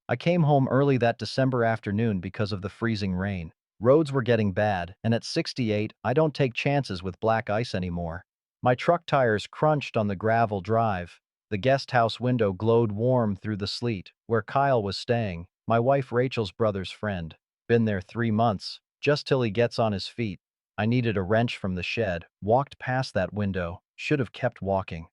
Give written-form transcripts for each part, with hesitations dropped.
I came home early that December afternoon because of the freezing rain. Roads were getting bad, and at 68, I don't take chances with black ice anymore. My truck tires crunched on the gravel drive. The guest house window glowed warm through the sleet, where Kyle was staying, my wife Rachel's brother's friend. Been there 3 months, just till he gets on his feet. I needed a wrench from the shed, walked past that window, should have kept walking.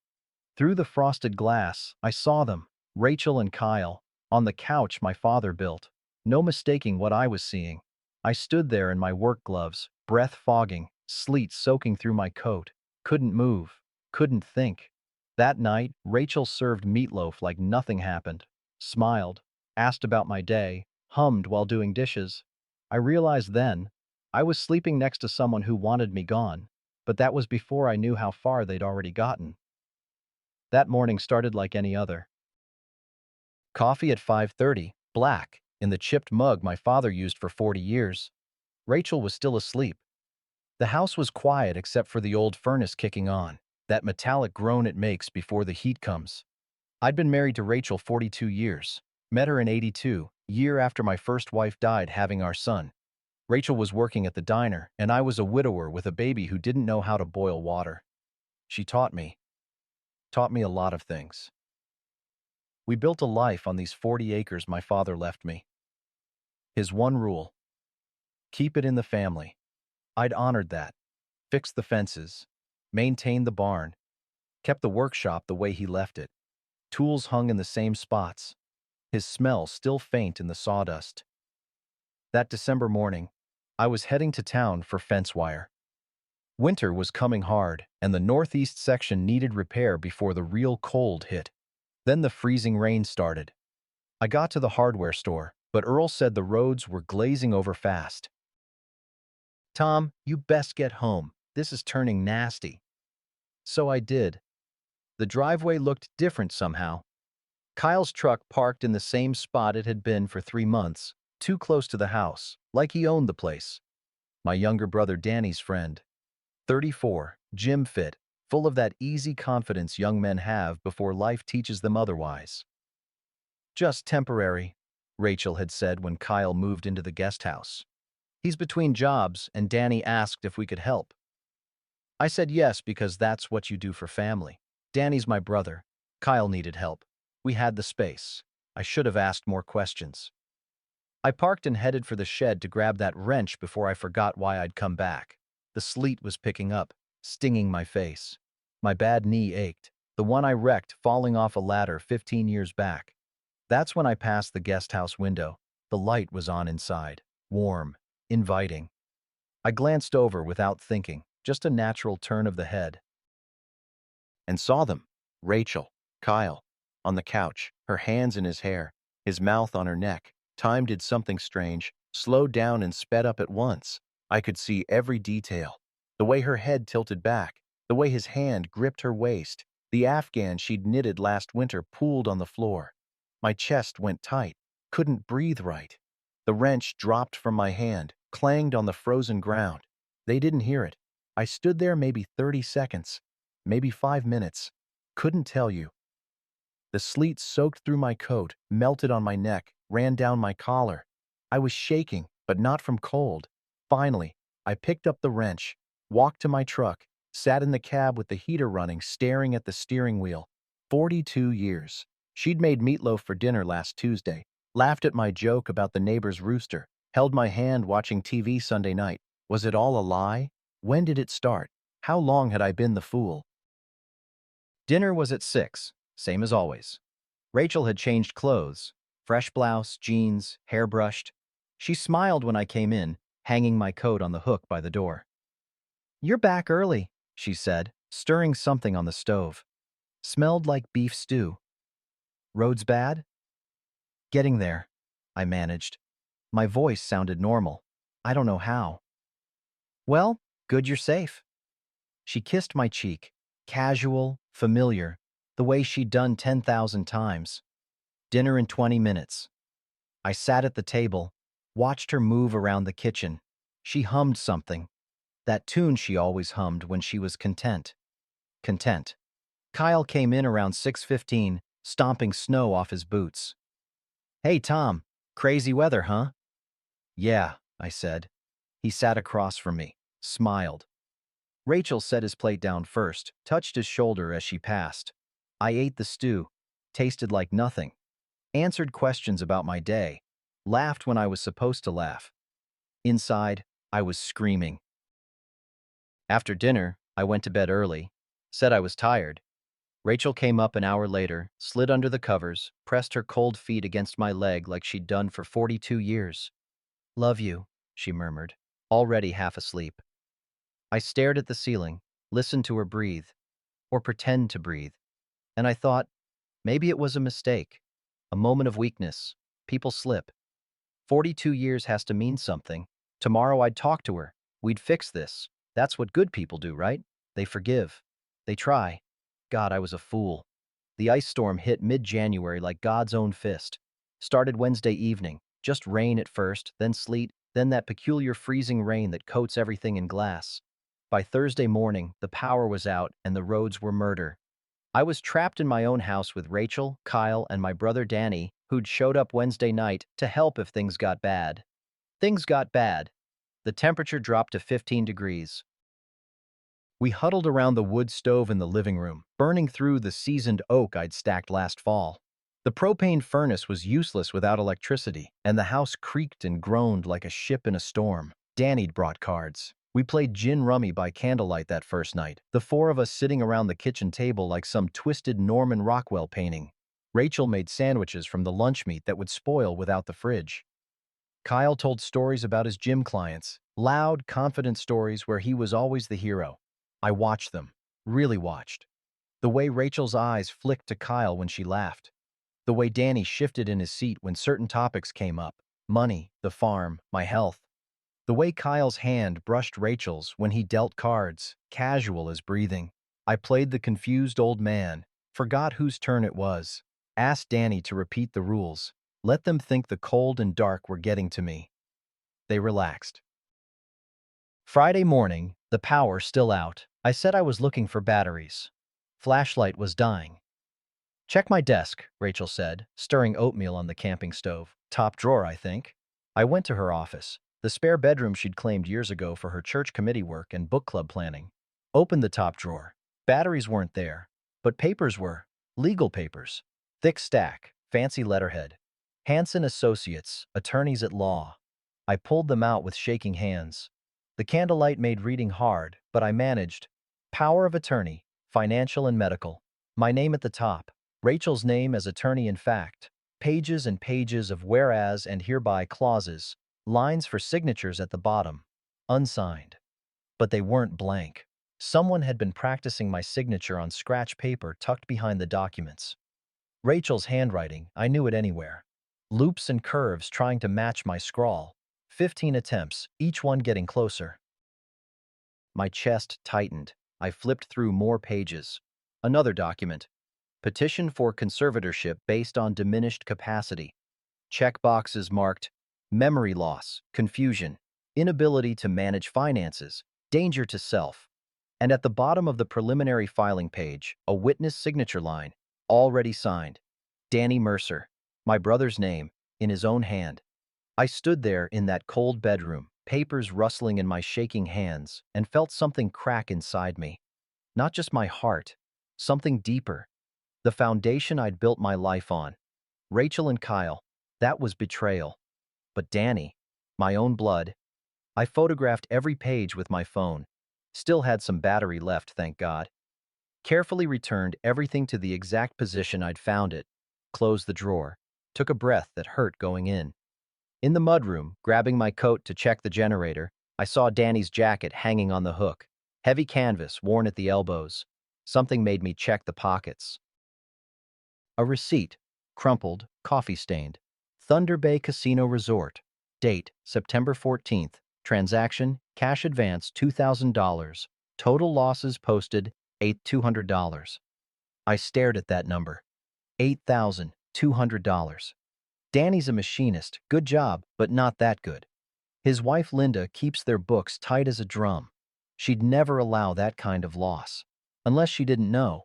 Through the frosted glass, I saw them, Rachel and Kyle, on the couch my father built. No mistaking what I was seeing. I stood there in my work gloves, breath fogging, sleet soaking through my coat. Couldn't move, couldn't think. That night, Rachel served meatloaf like nothing happened, smiled, asked about my day, hummed while doing dishes. I realized then, I was sleeping next to someone who wanted me gone, but that was before I knew how far they'd already gotten. That morning started like any other. Coffee at 5:30, black, in the chipped mug my father used for 40 years. Rachel was still asleep. The house was quiet except for the old furnace kicking on, that metallic groan it makes before the heat comes. I'd been married to Rachel 42 years, met her in 82, year after my first wife died having our son. Rachel was working at the diner, and I was a widower with a baby who didn't know how to boil water. She taught me a lot of things. We built a life on these 40 acres my father left me. His one rule: keep it in the family. I'd honored that, fixed the fences, maintained the barn, kept the workshop the way he left it. Tools hung in the same spots, his smell still faint in the sawdust. That December morning, I was heading to town for fence wire. Winter was coming hard, and the northeast section needed repair before the real cold hit. Then the freezing rain started. I got to the hardware store, but Earl said the roads were glazing over fast. "Tom, you best get home. This is turning nasty." So I did. The driveway looked different somehow. Kyle's truck parked in the same spot it had been for 3 months, too close to the house, like he owned the place. My younger brother Danny's friend, 34, gym fit, full of that easy confidence young men have before life teaches them otherwise. "Just temporary," Rachel had said when Kyle moved into the guest house. "He's between jobs, and Danny asked if we could help." I said yes because that's what you do for family. Danny's my brother. Kyle needed help. We had the space. I should have asked more questions. I parked and headed for the shed to grab that wrench before I forgot why I'd come back. The sleet was picking up, stinging my face. My bad knee ached, the one I wrecked falling off a ladder 15 years back. That's when I passed the guest house window. The light was on inside, warm, inviting. I glanced over without thinking, just a natural turn of the head, and saw them. Rachel, Kyle, on the couch, her hands in his hair, his mouth on her neck. Time did something strange, slowed down and sped up at once. I could see every detail. The way her head tilted back, the way his hand gripped her waist, the afghan she'd knitted last winter pooled on the floor. My chest went tight, couldn't breathe right. The wrench dropped from my hand, clanged on the frozen ground. They didn't hear it. I stood there maybe 30 seconds, maybe 5 minutes. Couldn't tell you. The sleet soaked through my coat, melted on my neck, ran down my collar. I was shaking, but not from cold. Finally, I picked up the wrench, walked to my truck, sat in the cab with the heater running, staring at the steering wheel. 42 years. She'd made meatloaf for dinner last Tuesday, laughed at my joke about the neighbor's rooster, held my hand watching TV Sunday night. Was it all a lie? When did it start? How long had I been the fool? Dinner was at 6, same as always. Rachel had changed clothes, fresh blouse, jeans, hair brushed. She smiled when I came in, hanging my coat on the hook by the door. "You're back early," she said, stirring something on the stove. Smelled like beef stew. "Roads bad?" "Getting there," I managed. My voice sounded normal. I don't know how. "Well, good you're safe." She kissed my cheek, casual, familiar, the way she'd done 10,000 times. Dinner in 20 minutes. I sat at the table, watched her move around the kitchen. She hummed something, that tune she always hummed when she was content. Content. Kyle came in around 6:15, stomping snow off his boots. Hey, Tom. Crazy weather, huh? Yeah, I said. He sat across from me, smiled. Rachel set his plate down first, touched his shoulder as she passed. I ate the stew, tasted like nothing, answered questions about my day, laughed when I was supposed to laugh. Inside, I was screaming. After dinner, I went to bed early, said I was tired. Rachel came up an hour later, slid under the covers, pressed her cold feet against my leg like she'd done for 42 years. Love you, she murmured, already half asleep. I stared at the ceiling, listened to her breathe, or pretend to breathe, and I thought, maybe it was a mistake, a moment of weakness. People slip. 42 years has to mean something. Tomorrow I'd talk to her. We'd fix this. That's what good people do, right? They forgive. They try. God, I was a fool. The ice storm hit mid-January like God's own fist. Started Wednesday evening. Just rain at first, then sleet, then that peculiar freezing rain that coats everything in glass. By Thursday morning, the power was out and the roads were murder. I was trapped in my own house with Rachel, Kyle, and my brother Danny, who'd showed up Wednesday night to help if things got bad. Things got bad. The temperature dropped to 15 degrees. We huddled around the wood stove in the living room, burning through the seasoned oak I'd stacked last fall. The propane furnace was useless without electricity, and the house creaked and groaned like a ship in a storm. Danny'd brought cards. We played gin rummy by candlelight that first night, the four of us sitting around the kitchen table like some twisted Norman Rockwell painting. Rachel made sandwiches from the lunch meat that would spoil without the fridge. Kyle told stories about his gym clients, loud, confident stories where he was always the hero. I watched them, really watched. The way Rachel's eyes flicked to Kyle when she laughed. The way Danny shifted in his seat when certain topics came up. Money, the farm, my health. The way Kyle's hand brushed Rachel's when he dealt cards, casual as breathing. I played the confused old man, forgot whose turn it was, asked Danny to repeat the rules, let them think the cold and dark were getting to me. They relaxed. Friday morning, the power still out. I said I was looking for batteries. Flashlight was dying. Check my desk, Rachel said, stirring oatmeal on the camping stove. Top drawer, I think. I went to her office, the spare bedroom she'd claimed years ago for her church committee work and book club planning. Opened the top drawer. Batteries weren't there, but papers were. Legal papers. Thick stack, fancy letterhead. Hanson Associates, attorneys at law. I pulled them out with shaking hands. The candlelight made reading hard, but I managed. Power of attorney, financial and medical. My name at the top. Rachel's name as attorney in fact. Pages and pages of whereas and hereby clauses. Lines for signatures at the bottom. Unsigned. But they weren't blank. Someone had been practicing my signature on scratch paper tucked behind the documents. Rachel's handwriting, I knew it anywhere. Loops and curves trying to match my scrawl. 15 attempts, each one getting closer. My chest tightened. I flipped through more pages. Another document. Petition for conservatorship based on diminished capacity. Checkboxes marked memory loss, confusion, inability to manage finances, danger to self. And at the bottom of the preliminary filing page, a witness signature line, already signed. Danny Mercer, my brother's name, in his own hand. I stood there in that cold bedroom, papers rustling in my shaking hands, and felt something crack inside me. Not just my heart, something deeper. The foundation I'd built my life on. Rachel and Kyle, that was betrayal. But Danny, my own blood. I photographed every page with my phone. Still had some battery left, thank God. Carefully returned everything to the exact position I'd found it. Closed the drawer. Took a breath that hurt going in. In the mudroom, grabbing my coat to check the generator, I saw Danny's jacket hanging on the hook. Heavy canvas, worn at the elbows. Something made me check the pockets. A receipt, crumpled, coffee-stained. Thunder Bay Casino Resort. Date, September 14th. Transaction, cash advance $2,000. Total losses posted, $8,200. I stared at that number. $8,200. Danny's a machinist, good job, but not that good. His wife Linda keeps their books tight as a drum. She'd never allow that kind of loss. Unless she didn't know.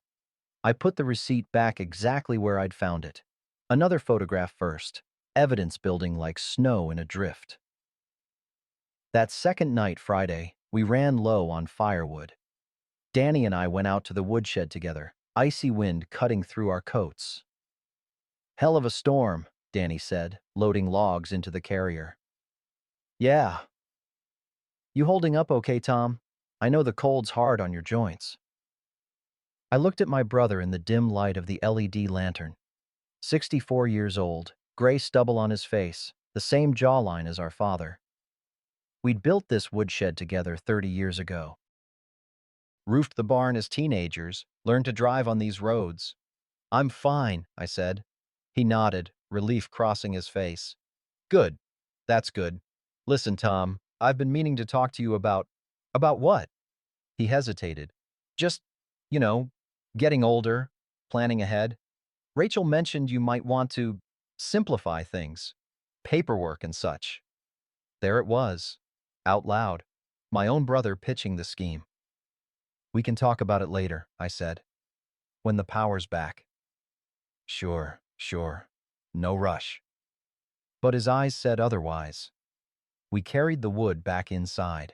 I put the receipt back exactly where I'd found it. Another photograph first. evidence building like snow in a drift. That second night, Friday, we ran low on firewood. Danny and I went out to the woodshed together, icy wind cutting through our coats. Hell of a storm, Danny said, loading logs into the carrier. Yeah. You holding up okay, Tom? I know the cold's hard on your joints. I looked at my brother in the dim light of the LED lantern. 64 years old, gray stubble on his face, the same jawline as our father. We'd built this woodshed together 30 years ago. Roofed the barn as teenagers, learned to drive on these roads. I'm fine, I said. He nodded, relief crossing his face. Good. That's good. Listen, Tom, I've been meaning to talk to you about… About what? He hesitated. Just, you know, getting older, planning ahead. Rachel mentioned you might want to simplify things, paperwork and such. There it was, out loud, my own brother pitching the scheme. We can talk about it later, I said, when the power's back. Sure, sure. No rush. But his eyes said otherwise. We carried the wood back inside.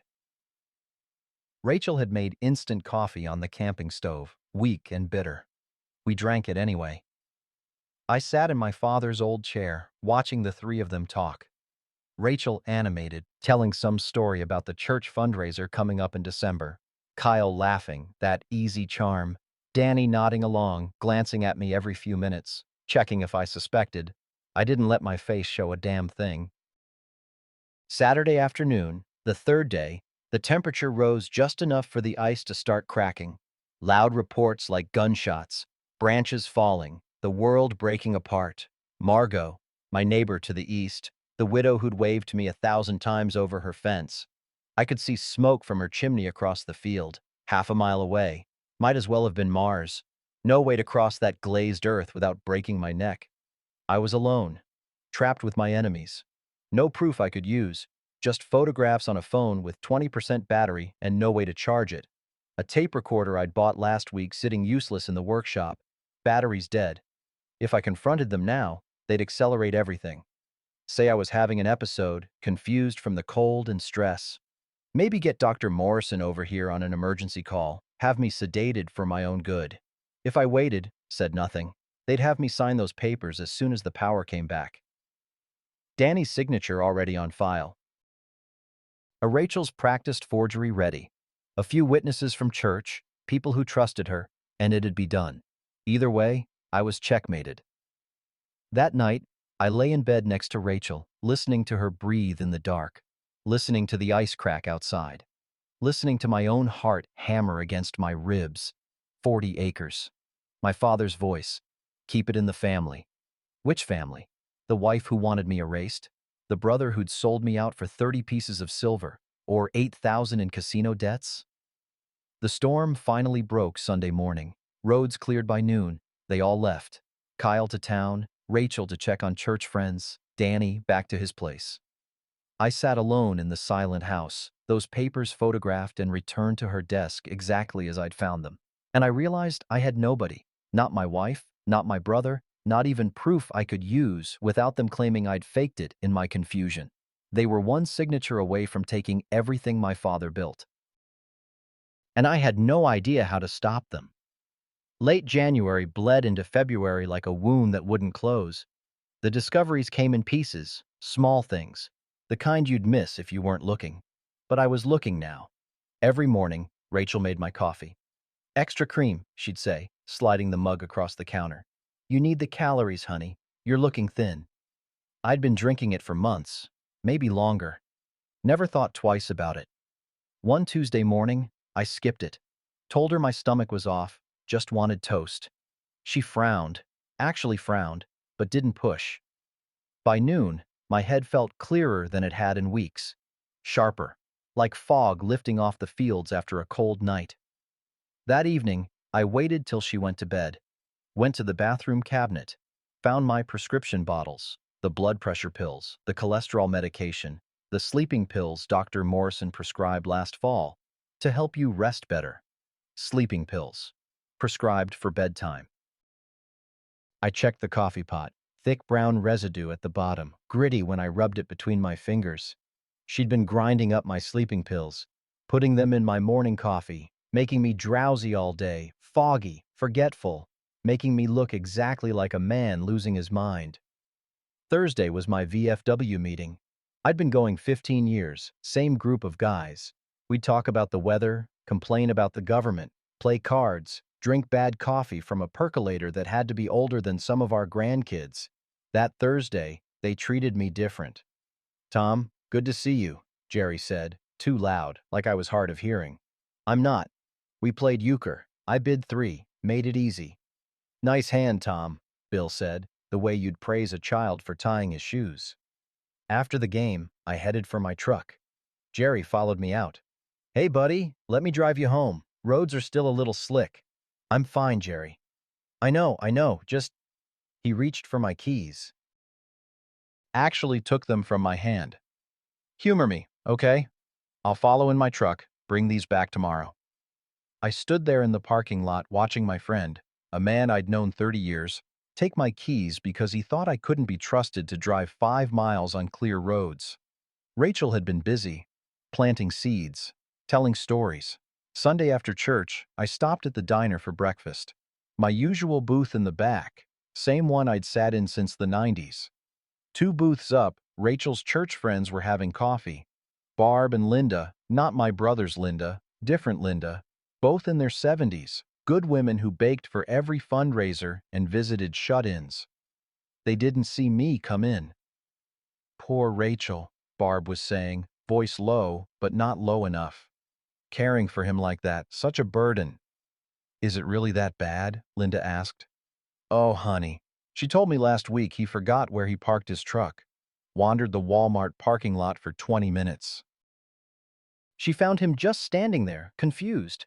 Rachel had made instant coffee on the camping stove, weak and bitter. We drank it anyway. I sat in my father's old chair, watching the three of them talk. Rachel animated, telling some story about the church fundraiser coming up in December. Kyle laughing, that easy charm. Danny nodding along, glancing at me every few minutes, checking if I suspected. I didn't let my face show a damn thing. Saturday afternoon, the third day, the temperature rose just enough for the ice to start cracking. Loud reports like gunshots, branches falling, the world breaking apart. Margot, my neighbor to the east, the widow who'd waved to me 1,000 times over her fence. I could see smoke from her chimney across the field, half a mile away. Might as well have been Mars. No way to cross that glazed earth without breaking my neck. I was alone, trapped with my enemies. No proof I could use, just photographs on a phone with 20% battery and no way to charge it. A tape recorder I'd bought last week sitting useless in the workshop. Battery's dead. If I confronted them now, they'd accelerate everything. Say I was having an episode, confused from the cold and stress. Maybe get Dr. Morrison over here on an emergency call, have me sedated for my own good. If I waited, said nothing, they'd have me sign those papers as soon as the power came back. Danny's signature already on file. A Rachel's practiced forgery ready. A few witnesses from church, people who trusted her, and it'd be done. Either way, I was checkmated. That night, I lay in bed next to Rachel, listening to her breathe in the dark, listening to the ice crack outside, listening to my own heart hammer against my ribs. 40 acres. My father's voice. Keep it in the family. Which family? The wife who wanted me erased? The brother who'd sold me out for 30 pieces of silver? Or 8,000 in casino debts? The storm finally broke Sunday morning. Roads cleared by noon. They all left. Kyle to town, Rachel to check on church friends, Danny back to his place. I sat alone in the silent house, those papers photographed and returned to her desk exactly as I'd found them. And I realized I had nobody. Not my wife, not my brother, not even proof I could use without them claiming I'd faked it in my confusion. They were one signature away from taking everything my father built. And I had no idea how to stop them. Late January bled into February like a wound that wouldn't close. The discoveries came in pieces, small things, the kind you'd miss if you weren't looking. But I was looking now. Every morning, Rachel made my coffee. Extra cream, she'd say, sliding the mug across the counter. You need the calories, honey. You're looking thin. I'd been drinking it for months, maybe longer. Never thought twice about it. One Tuesday morning, I skipped it. Told her my stomach was off, just wanted toast. She frowned, actually frowned, but didn't push. By noon, my head felt clearer than it had in weeks. Sharper, like fog lifting off the fields after a cold night. That evening, I waited till she went to bed. Went to the bathroom cabinet. Found my prescription bottles, the blood pressure pills, the cholesterol medication, the sleeping pills Dr. Morrison prescribed last fall to help you rest better. Sleeping pills, prescribed for bedtime. I checked the coffee pot. thick brown residue at the bottom, gritty when I rubbed it between my fingers. She'd been grinding up my sleeping pills, putting them in my morning coffee, making me drowsy all day, foggy, forgetful, making me look exactly like a man losing his mind. Thursday was my VFW meeting. I'd been going 15 years, same group of guys. We'd talk about the weather, complain about the government, play cards, drink bad coffee from a percolator that had to be older than some of our grandkids. That Thursday, they treated me different. "Tom, good to see you," Jerry said, too loud, like I was hard of hearing. "I'm not. We played euchre. I bid 3, made it easy." "Nice hand, Tom," Bill said, the way you'd praise a child for tying his shoes. After the game, I headed for my truck. Jerry followed me out. "Hey, buddy, let me drive you home. Roads are still a little slick." "I'm fine, Jerry." I know, just—" He reached for my keys. Actually took them from my hand. "Humor me, okay? I'll follow in my truck, bring these back tomorrow." I stood there in the parking lot watching my friend, a man I'd known 30 years, take my keys because he thought I couldn't be trusted to drive 5 miles on clear roads. Rachel had been busy, planting seeds, telling stories. Sunday after church, I stopped at the diner for breakfast. My usual booth in the back, same one I'd sat in since the 90s. 2 booths up, Rachel's church friends were having coffee. Barb and Linda, not my brother's Linda, different Linda, both in their 70s, good women who baked for every fundraiser and visited shut-ins. They didn't see me come in. "Poor Rachel," Barb was saying, voice low, but not low enough. "Caring for him like that, such a burden." "Is it really that bad?" Linda asked. "Oh, honey. She told me last week he forgot where he parked his truck. Wandered the Walmart parking lot for 20 minutes. She found him just standing there, confused."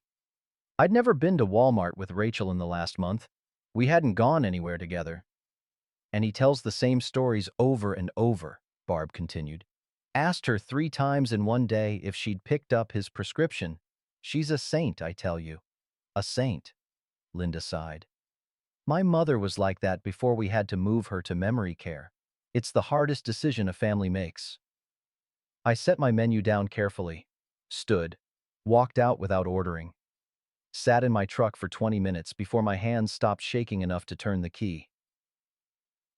I'd never been to Walmart with Rachel in the last month. We hadn't gone anywhere together. "And he tells the same stories over and over," Barb continued. "Asked her 3 times in one day if she'd picked up his prescription. She's a saint, I tell you. A saint." Linda sighed. "My mother was like that before we had to move her to memory care. It's the hardest decision a family makes." I set my menu down carefully, stood, walked out without ordering, sat in my truck for 20 minutes before my hands stopped shaking enough to turn the key.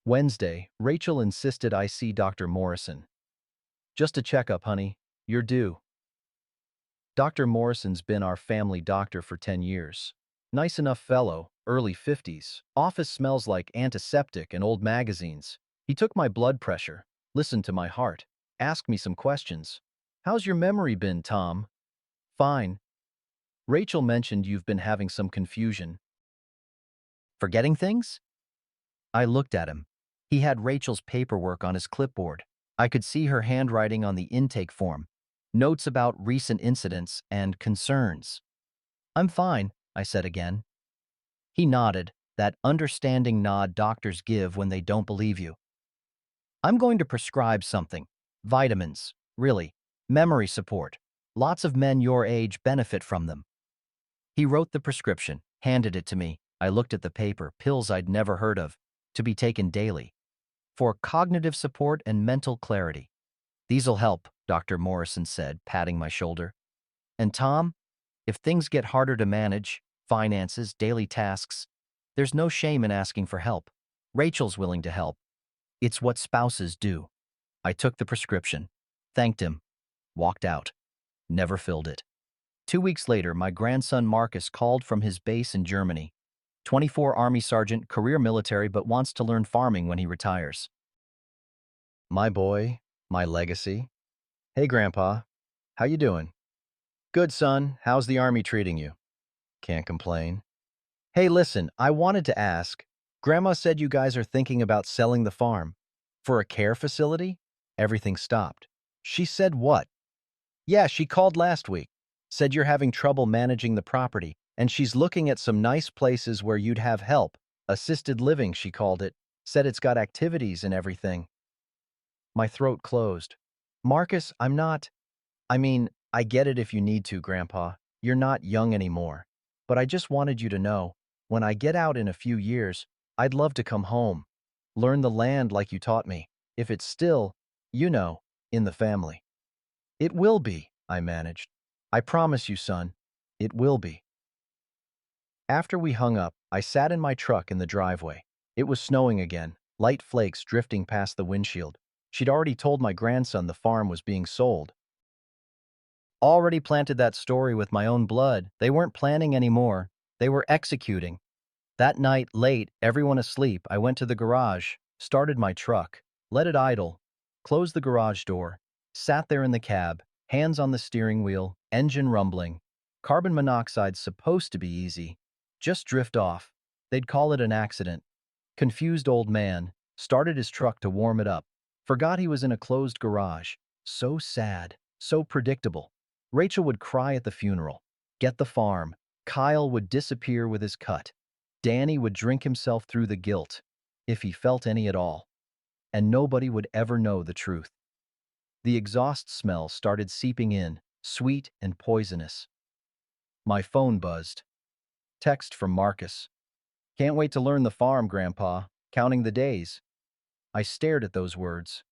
Wednesday, Rachel insisted I see Dr. Morrison. "Just a checkup, honey. You're due." Dr. Morrison's been our family doctor for 10 years. Nice enough fellow, early 50s. Office smells like antiseptic and old magazines. He took my blood pressure, listened to my heart, asked me some questions. "How's your memory been, Tom?" "Fine. Rachel mentioned you've been having some confusion." "Forgetting things?" I looked at him. He had Rachel's paperwork on his clipboard. I could see her handwriting on the intake form, notes about recent incidents and concerns. "I'm fine," I said again. He nodded, that understanding nod doctors give when they don't believe you. "I'm going to prescribe something. Vitamins, really. Memory support. Lots of men your age benefit from them." He wrote the prescription, handed it to me. I looked at the paper, pills I'd never heard of, to be taken daily. For cognitive support and mental clarity. "These'll help," Dr. Morrison said, patting my shoulder. "And Tom, if things get harder to manage, finances, daily tasks, there's no shame in asking for help. Rachel's willing to help. It's what spouses do." I took the prescription, thanked him, walked out, never filled it. 2 weeks later, my grandson Marcus called from his base in Germany. 24 Army sergeant, career military, but wants to learn farming when he retires. My boy, my legacy. "Hey, Grandpa. How you doing?" "Good, son. How's the Army treating you?" "Can't complain." "Hey, listen, I wanted to ask. Grandma said you guys are thinking about selling the farm. For a care facility?" Everything stopped. "She said what?" "Yeah, she called last week. Said you're having trouble managing the property, and she's looking at some nice places where you'd have help. Assisted living, she called it. Said it's got activities and everything." My throat closed. "Marcus, I'm not— I get it if you need to, Grandpa. You're not young anymore. But I just wanted you to know, when I get out in a few years, I'd love to come home. Learn the land like you taught me. If it's still, you know, in the family. It will be, I managed. I promise you, son, it will be. After we hung up, I sat in my truck in the driveway. It was snowing again, light flakes drifting past the windshield. She'd already told my grandson the farm was being sold. Already planted that story with my own blood. They weren't planning anymore. They were executing. That night, late, everyone asleep, I went to the garage, started my truck, let it idle, closed the garage door, sat there in the cab, hands on the steering wheel, engine rumbling. Carbon monoxide's supposed to be easy. Just drift off. They'd call it an accident. Confused old man, started his truck to warm it up. Forgot he was in a closed garage. So sad, so predictable. Rachel would cry at the funeral. Get the farm. Kyle would disappear with his cut. Danny would drink himself through the guilt, if he felt any at all. And nobody would ever know the truth. The exhaust smell started seeping in, sweet and poisonous. My phone buzzed. Text from Marcus. Can't wait to learn the farm, Grandpa. Counting the days. I stared at those words.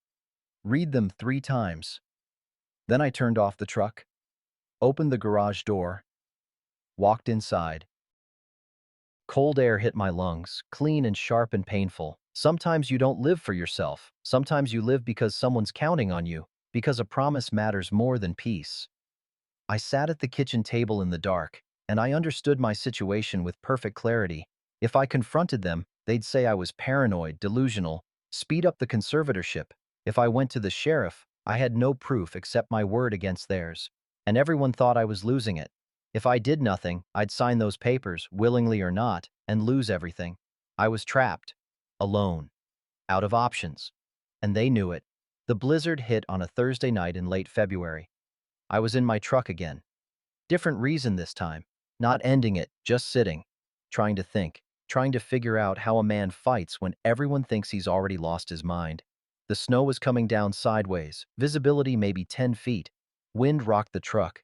Read them 3 times. Then I turned off the truck, opened the garage door, walked inside. Cold air hit my lungs, clean and sharp and painful. Sometimes you don't live for yourself. Sometimes you live because someone's counting on you, because a promise matters more than peace. I sat at the kitchen table in the dark, and I understood my situation with perfect clarity. If I confronted them, they'd say I was paranoid, delusional, speed up the conservatorship. If I went to the sheriff, I had no proof except my word against theirs, and everyone thought I was losing it. If I did nothing, I'd sign those papers, willingly or not, and lose everything. I was trapped, alone, out of options. And they knew it. The blizzard hit on a Thursday night in late February. I was in my truck again. Different reason this time. Not ending it, just sitting, trying to think, trying to figure out how a man fights when everyone thinks he's already lost his mind. The snow was coming down sideways, visibility maybe 10 feet. Wind rocked the truck.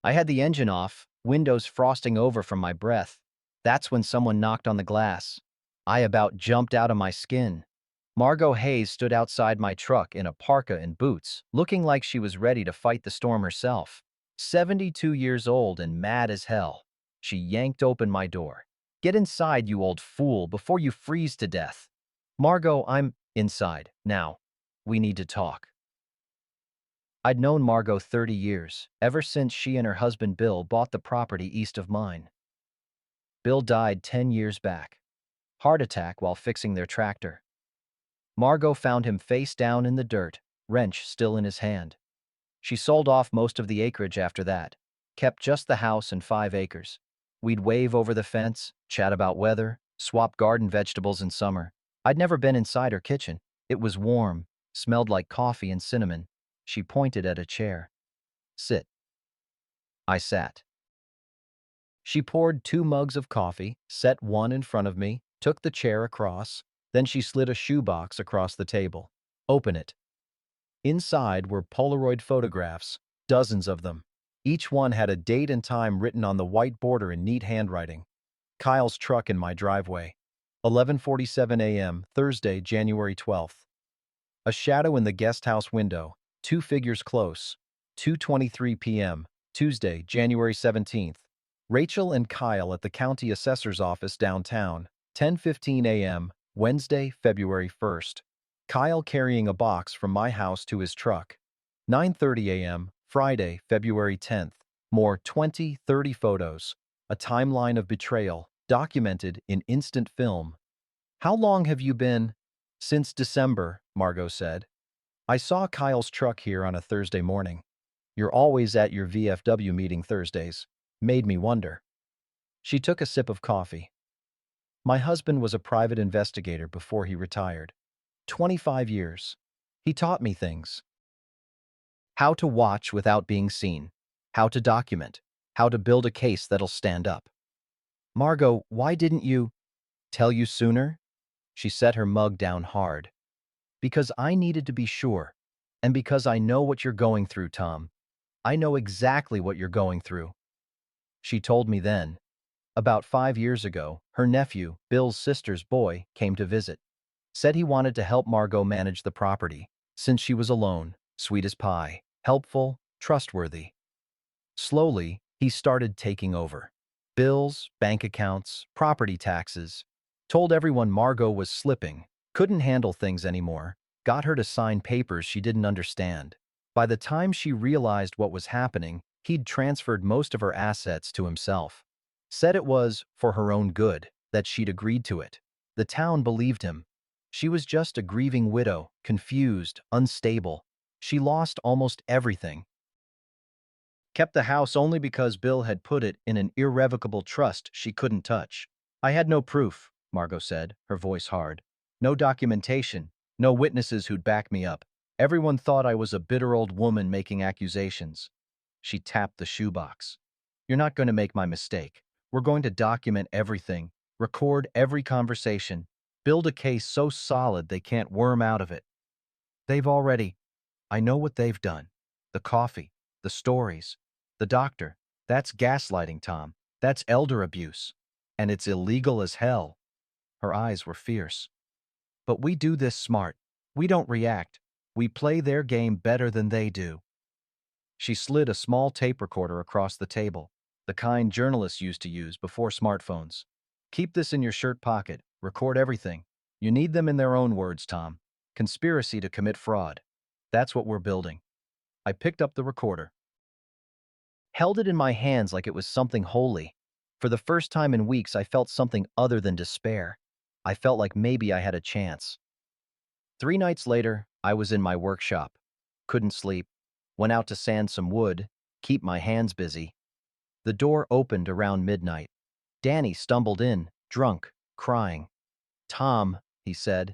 I had the engine off, windows frosting over from my breath. That's when someone knocked on the glass. I about jumped out of my skin. Margot Hayes stood outside my truck in a parka and boots, looking like she was ready to fight the storm herself. 72 years old and mad as hell. She yanked open my door. Get inside, you old fool, before you freeze to death. Margot, I'm inside. Now, we need to talk. I'd known Margot 30 years, ever since she and her husband Bill bought the property east of mine. Bill died 10 years back. Heart attack while fixing their tractor. Margot found him face down in the dirt, wrench still in his hand. She sold off most of the acreage after that, kept just the house and 5 acres. We'd wave over the fence, chat about weather, swap garden vegetables in summer. I'd never been inside her kitchen. It was warm, smelled like coffee and cinnamon. She pointed at a chair. Sit. I sat. She poured 2 mugs of coffee, set one in front of me, took the chair across, then she slid a shoebox across the table. Open it. Inside were Polaroid photographs, dozens of them. Each one had a date and time written on the white border in neat handwriting. Kyle's truck in my driveway. 11:47 a.m., Thursday, January 12th. A shadow in the guest house window, 2 figures close. 2:23 p.m., Tuesday, January 17th. Rachel and Kyle at the county assessor's office downtown. 10:15 a.m., Wednesday, February 1st. Kyle carrying a box from my house to his truck. 9:30 a.m., Friday, February 10th. More 20-30 photos. A timeline of betrayal, documented in instant film. How long have you been? Since December, Margot said. I saw Kyle's truck here on a Thursday morning. You're always at your VFW meeting Thursdays. Made me wonder. She took a sip of coffee. My husband was a private investigator before he retired. 25 years. He taught me things. How to watch without being seen. How to document. How to build a case that'll stand up. Margot, why didn't you tell you sooner? She set her mug down hard. Because I needed to be sure. And because I know what you're going through, Tom. I know exactly what you're going through. She told me then. About 5 years ago, her nephew, Bill's sister's boy, came to visit. Said he wanted to help Margot manage the property, since she was alone, sweet as pie, helpful, trustworthy. Slowly, he started taking over. Bills, bank accounts, property taxes. Told everyone Margot was slipping, couldn't handle things anymore, got her to sign papers she didn't understand. By the time she realized what was happening, he'd transferred most of her assets to himself. Said it was for her own good, that she'd agreed to it. The town believed him. She was just a grieving widow, confused, unstable. She lost almost everything. Kept the house only because Bill had put it in an irrevocable trust she couldn't touch. I had no proof, Margot said, her voice hard. No documentation, no witnesses who'd back me up. Everyone thought I was a bitter old woman making accusations. She tapped the shoebox. You're not going to make my mistake. We're going to document everything, record every conversation, build a case so solid they can't worm out of it. They've already. I know what they've done. The coffee, the stories, the doctor. That's gaslighting, Tom. That's elder abuse. And it's illegal as hell. Her eyes were fierce. But we do this smart. We don't react. We play their game better than they do. She slid a small tape recorder across the table, the kind journalists used to use before smartphones. Keep this in your shirt pocket. Record everything. You need them in their own words, Tom. Conspiracy to commit fraud. That's what we're building. I picked up the recorder, held it in my hands like it was something holy. For the first time in weeks, I felt something other than despair. I felt like maybe I had a chance. 3 nights later, I was in my workshop. Couldn't sleep. Went out to sand some wood, keep my hands busy. The door opened around midnight. Danny stumbled in, drunk, crying. Tom, he said.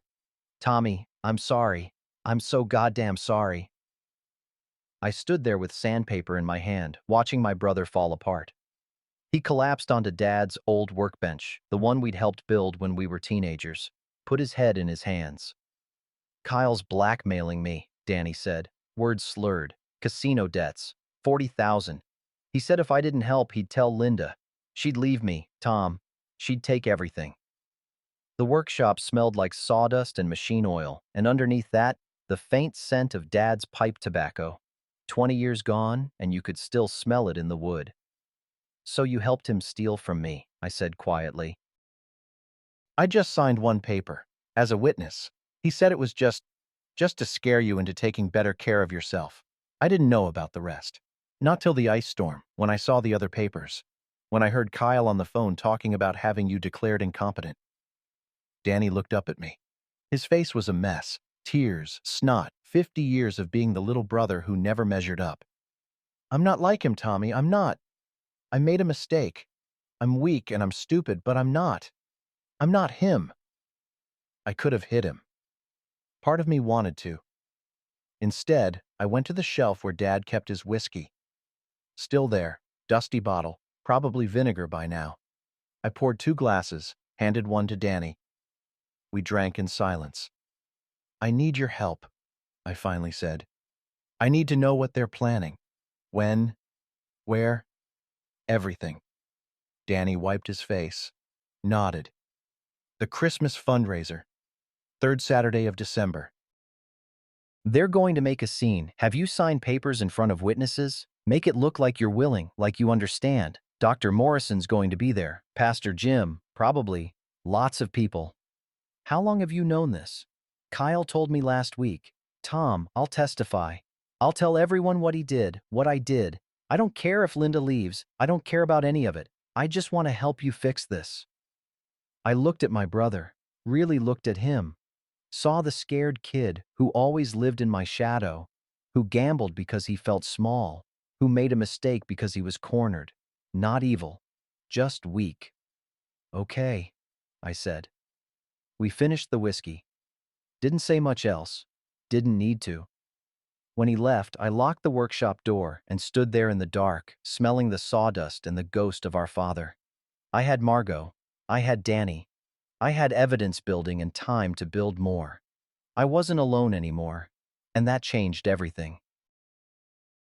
Tommy, I'm sorry. I'm so goddamn sorry. I stood there with sandpaper in my hand, watching my brother fall apart. He collapsed onto Dad's old workbench, the one we'd helped build when we were teenagers, put his head in his hands. Kyle's blackmailing me, Danny said, words slurred. Casino debts, 40,000. He said if I didn't help, he'd tell Linda. She'd leave me, Tom. She'd take everything. The workshop smelled like sawdust and machine oil, and underneath that, the faint scent of Dad's pipe tobacco. 20 years gone, and you could still smell it in the wood. So you helped him steal from me, I said quietly. I just signed one paper, as a witness. He said it was just to scare you into taking better care of yourself. I didn't know about the rest. Not till the ice storm, when I saw the other papers. When I heard Kyle on the phone talking about having you declared incompetent. Danny looked up at me. His face was a mess. Tears, snot, 50 years of being the little brother who never measured up. I'm not like him, Tommy. I'm not. I made a mistake. I'm weak and I'm stupid, but I'm not. I'm not him. I could have hit him. Part of me wanted to. Instead, I went to the shelf where Dad kept his whiskey. Still there, dusty bottle, probably vinegar by now. I poured 2 glasses, handed one to Danny. We drank in silence. I need your help, I finally said. I need to know what they're planning. When, where, everything. Danny wiped his face, nodded. The Christmas fundraiser, 3rd Saturday of December. They're going to make a scene. Have you signed papers in front of witnesses? Make it look like you're willing, like you understand. Dr. Morrison's going to be there. Pastor Jim, probably. Lots of people. How long have you known this? Kyle told me last week. Tom, I'll testify. I'll tell everyone what he did, what I did. I don't care if Linda leaves. I don't care about any of it. I just want to help you fix this. I looked at my brother, really looked at him. Saw the scared kid who always lived in my shadow, who gambled because he felt small, who made a mistake because he was cornered. Not evil, just weak. Okay, I said. We finished the whiskey. Didn't say much else. Didn't need to. When he left, I locked the workshop door and stood there in the dark, smelling the sawdust and the ghost of our father. I had Margot. I had Danny. I had evidence building and time to build more. I wasn't alone anymore, and that changed everything.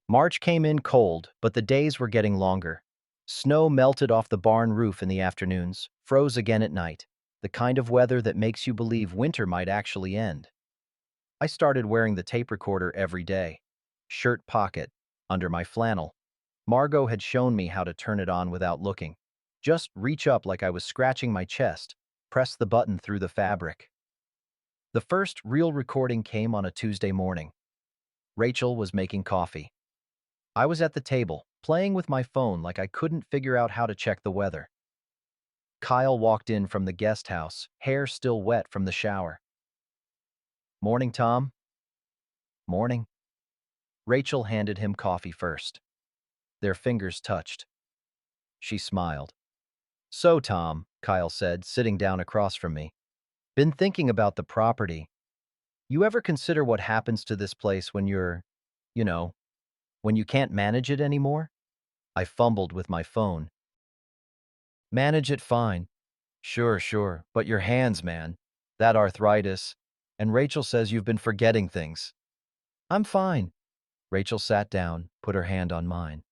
March came in cold, but the days were getting longer. Snow melted off the barn roof in the afternoons, froze again at night. The kind of weather that makes you believe winter might actually end. I started wearing the tape recorder every day. Shirt pocket, under my flannel. Margot had shown me how to turn it on without looking. Just reach up like I was scratching my chest, press the button through the fabric. The first real recording came on a Tuesday morning. Rachel was making coffee. I was at the table, playing with my phone like I couldn't figure out how to check the weather. Kyle walked in from the guest house, hair still wet from the shower. "Morning, Tom." "Morning." Rachel handed him coffee first. Their fingers touched. She smiled. "So, Tom," Kyle said, sitting down across from me. "Been thinking about the property. You ever consider what happens to this place when you know, when you can't manage it anymore?" I fumbled with my phone. "Manage it fine. Sure, but your hands, man. That arthritis. And Rachel says you've been forgetting things." "I'm fine." Rachel sat down, put her hand on mine.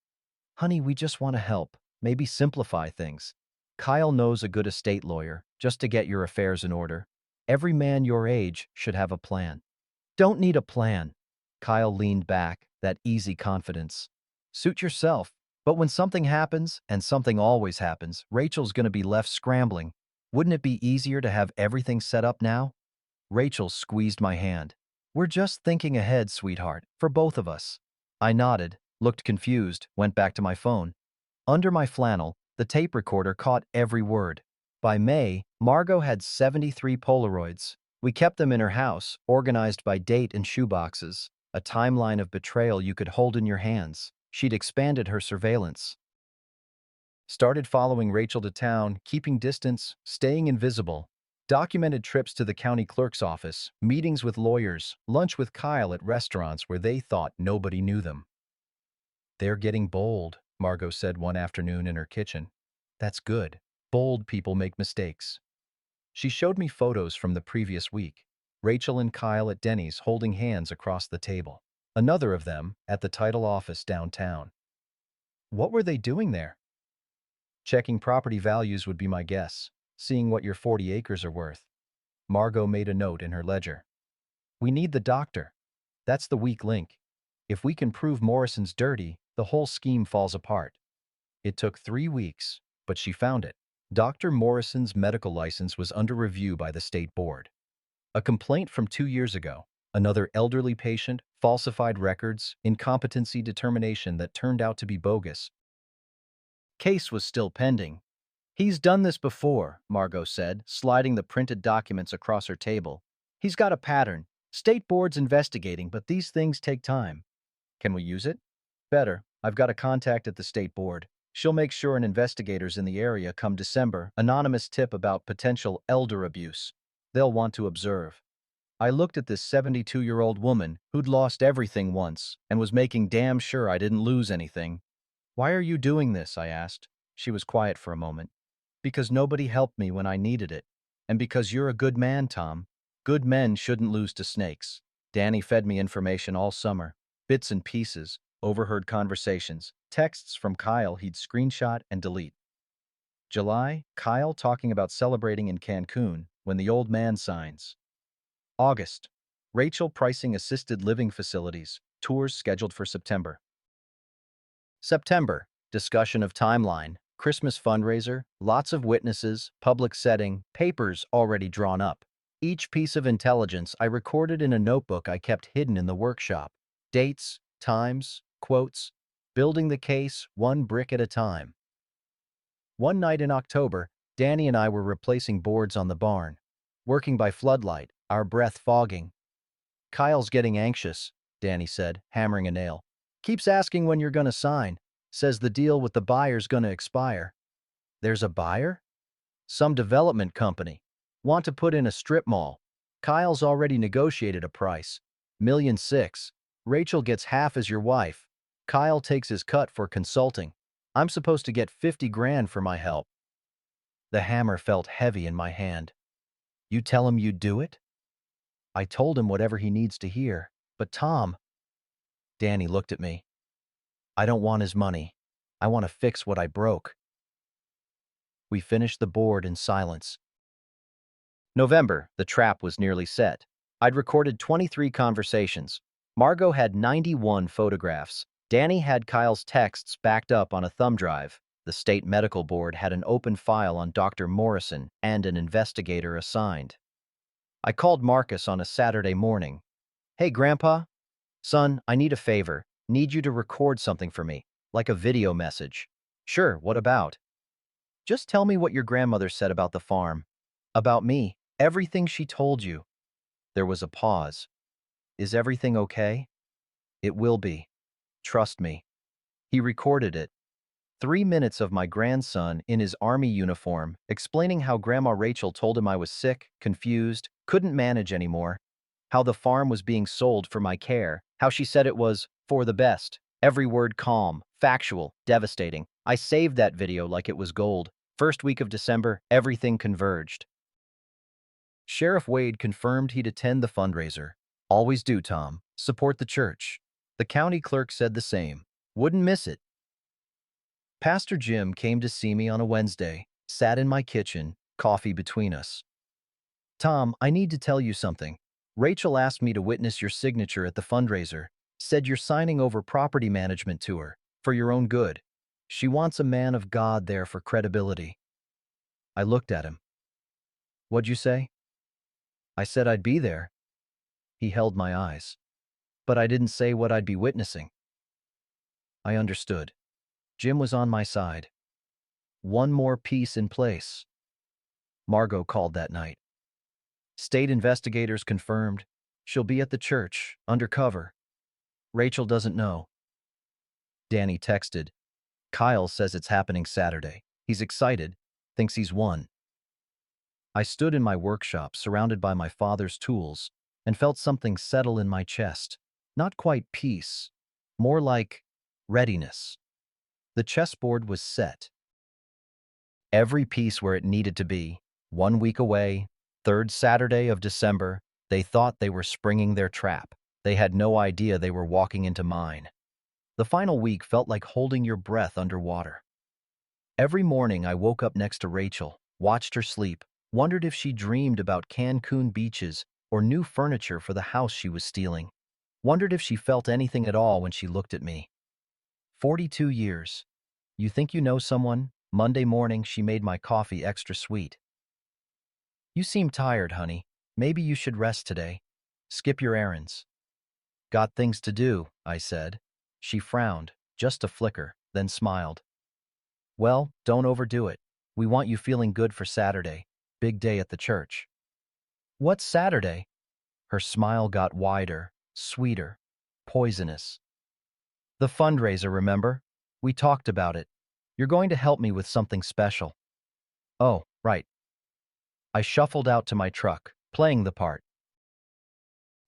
"Honey, we just want to help. Maybe simplify things. Kyle knows a good estate lawyer, just to get your affairs in order. Every man your age should have a plan." "Don't need a plan." Kyle leaned back, that easy confidence. "Suit yourself. But when something happens, and something always happens, Rachel's gonna be left scrambling. Wouldn't it be easier to have everything set up now?" Rachel squeezed my hand. "We're just thinking ahead, sweetheart, for both of us." I nodded, looked confused, went back to my phone. Under my flannel, the tape recorder caught every word. By May, Margot had 73 Polaroids. We kept them in her house, organized by date and shoeboxes, a timeline of betrayal you could hold in your hands. She'd expanded her surveillance. Started following Rachel to town, keeping distance, staying invisible. Documented trips to the county clerk's office, meetings with lawyers, lunch with Kyle at restaurants where they thought nobody knew them. "They're getting bold," Margot said one afternoon in her kitchen. "That's good. Bold people make mistakes." She showed me photos from the previous week. Rachel and Kyle at Denny's holding hands across the table. Another of them at the title office downtown. What were they doing there? Checking property values would be my guess, seeing what your 40 acres are worth. Margot made a note in her ledger. "We need the doctor. That's the weak link. If we can prove Morrison's dirty, the whole scheme falls apart." It took 3 weeks, but she found it. Dr. Morrison's medical license was under review by the state board. A complaint from 2 years ago. Another elderly patient, falsified records, incompetency determination that turned out to be bogus. Case was still pending. "He's done this before," Margot said, sliding the printed documents across her table. "He's got a pattern. State board's investigating, but these things take time." "Can we use it?" "Better. I've got a contact at the state board. She'll make sure an investigator's in the area come December. Anonymous tip about potential elder abuse. They'll want to observe." I looked at this 72-year-old woman who'd lost everything once and was making damn sure I didn't lose anything. "Why are you doing this?" I asked. She was quiet for a moment. "Because nobody helped me when I needed it. And because you're a good man, Tom. Good men shouldn't lose to snakes." Danny fed me information all summer. Bits and pieces, overheard conversations, texts from Kyle he'd screenshot and delete. July, Kyle talking about celebrating in Cancun when the old man signs. August, Rachel pricing assisted living facilities, tours scheduled for September. September, discussion of timeline, Christmas fundraiser, lots of witnesses, public setting, papers already drawn up. Each piece of intelligence I recorded in a notebook I kept hidden in the workshop. Dates, times, quotes, building the case one brick at a time. One night in October, Danny and I were replacing boards on the barn. Working by floodlight, our breath fogging. "Kyle's getting anxious," Danny said, hammering a nail. "Keeps asking when you're gonna sign. Says the deal with the buyer's gonna expire." "There's a buyer?" "Some development company. Want to put in a strip mall. Kyle's already negotiated a price. $1.6 million. Rachel gets half as your wife. Kyle takes his cut for consulting. I'm supposed to get 50 grand for my help." The hammer felt heavy in my hand. "You tell him you'd do it?" "I told him whatever he needs to hear. But Tom..." Danny looked at me. "I don't want his money. I want to fix what I broke." We finished the board in silence. November, the trap was nearly set. I'd recorded 23 conversations. Margot had 91 photographs. Danny had Kyle's texts backed up on a thumb drive. The state medical board had an open file on Dr. Morrison and an investigator assigned. I called Marcus on a Saturday morning. "Hey, Grandpa? Son, I need a favor. Need you to record something for me, like a video message." "Sure, what about?" "Just tell me what your grandmother said about the farm. About me. Everything she told you." There was a pause. "Is everything okay?" "It will be. Trust me." He recorded it. 3 minutes of my grandson in his army uniform explaining how Grandma Rachel told him I was sick, confused, couldn't manage anymore, how the farm was being sold for my care, how she said it was for the best. Every word calm, factual, devastating. I saved that video like it was gold. First week of December, everything converged. Sheriff Wade confirmed he'd attend the fundraiser. "Always do, Tom. Support the church." The county clerk said the same. "Wouldn't miss it." Pastor Jim came to see me on a Wednesday, sat in my kitchen, coffee between us. "Tom, I need to tell you something. Rachel asked me to witness your signature at the fundraiser, said you're signing over property management to her, for your own good. She wants a man of God there for credibility." I looked at him. "What'd you say?" "I said I'd be there." He held my eyes. "But I didn't say what I'd be witnessing." I understood. Jim was on my side. One more piece in place. Margot called that night. State investigators confirmed she'll be at the church, undercover. Rachel doesn't know. Danny texted. "Kyle says it's happening Saturday. He's excited, thinks he's won." I stood in my workshop, surrounded by my father's tools, and felt something settle in my chest. Not quite peace, more like readiness. The chessboard was set. Every piece where it needed to be. 1 week away, third Saturday of December, they thought they were springing their trap. They had no idea they were walking into mine. The final week felt like holding your breath underwater. Every morning I woke up next to Rachel, watched her sleep, wondered if she dreamed about Cancun beaches or new furniture for the house she was stealing. Wondered if she felt anything at all when she looked at me. 42 years. You think you know someone? Monday morning, she made my coffee extra sweet. "You seem tired, honey. Maybe you should rest today. Skip your errands." "Got things to do," I said. She frowned, just a flicker, then smiled. "Well, don't overdo it. We want you feeling good for Saturday. Big day at the church." "What's Saturday?" Her smile got wider, sweeter, poisonous. "The fundraiser, remember? We talked about it. You're going to help me with something special." "Oh, right." I shuffled out to my truck, playing the part.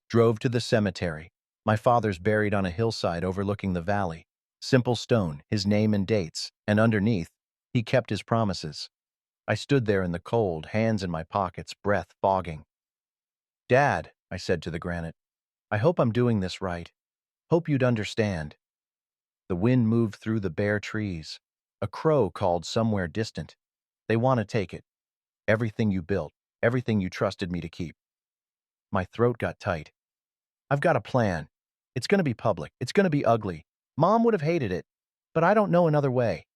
Drove to the cemetery. My father's buried on a hillside overlooking the valley. Simple stone, his name and dates, and underneath, he kept his promises. I stood there in the cold, hands in my pockets, breath fogging. "Dad," I said to the granite, "I hope I'm doing this right. Hope you'd understand." The wind moved through the bare trees. A crow called somewhere distant. "They want to take it. Everything you built, everything you trusted me to keep." My throat got tight. "I've got a plan. It's going to be public. It's going to be ugly. Mom would have hated it, but I don't know another way."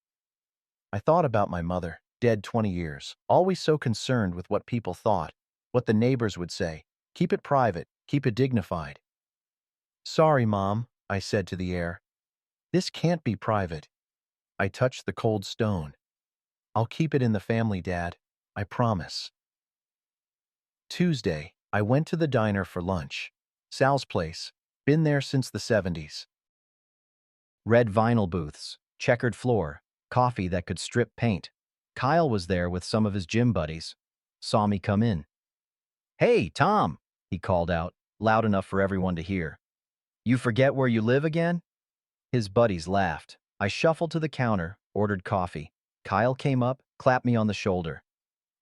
I thought about my mother, dead 20 years, always so concerned with what people thought, what the neighbors would say. Keep it private, keep it dignified. "Sorry, Mom," I said to the air. "This can't be private." I touched the cold stone. "I'll keep it in the family, Dad. I promise." Tuesday, I went to the diner for lunch. Sal's place. Been there since the 70s. Red vinyl booths, checkered floor, coffee that could strip paint. Kyle was there with some of his gym buddies. Saw me come in. "Hey, Tom," he called out, loud enough for everyone to hear. "You forget where you live again?" His buddies laughed. I shuffled to the counter, ordered coffee. Kyle came up, clapped me on the shoulder.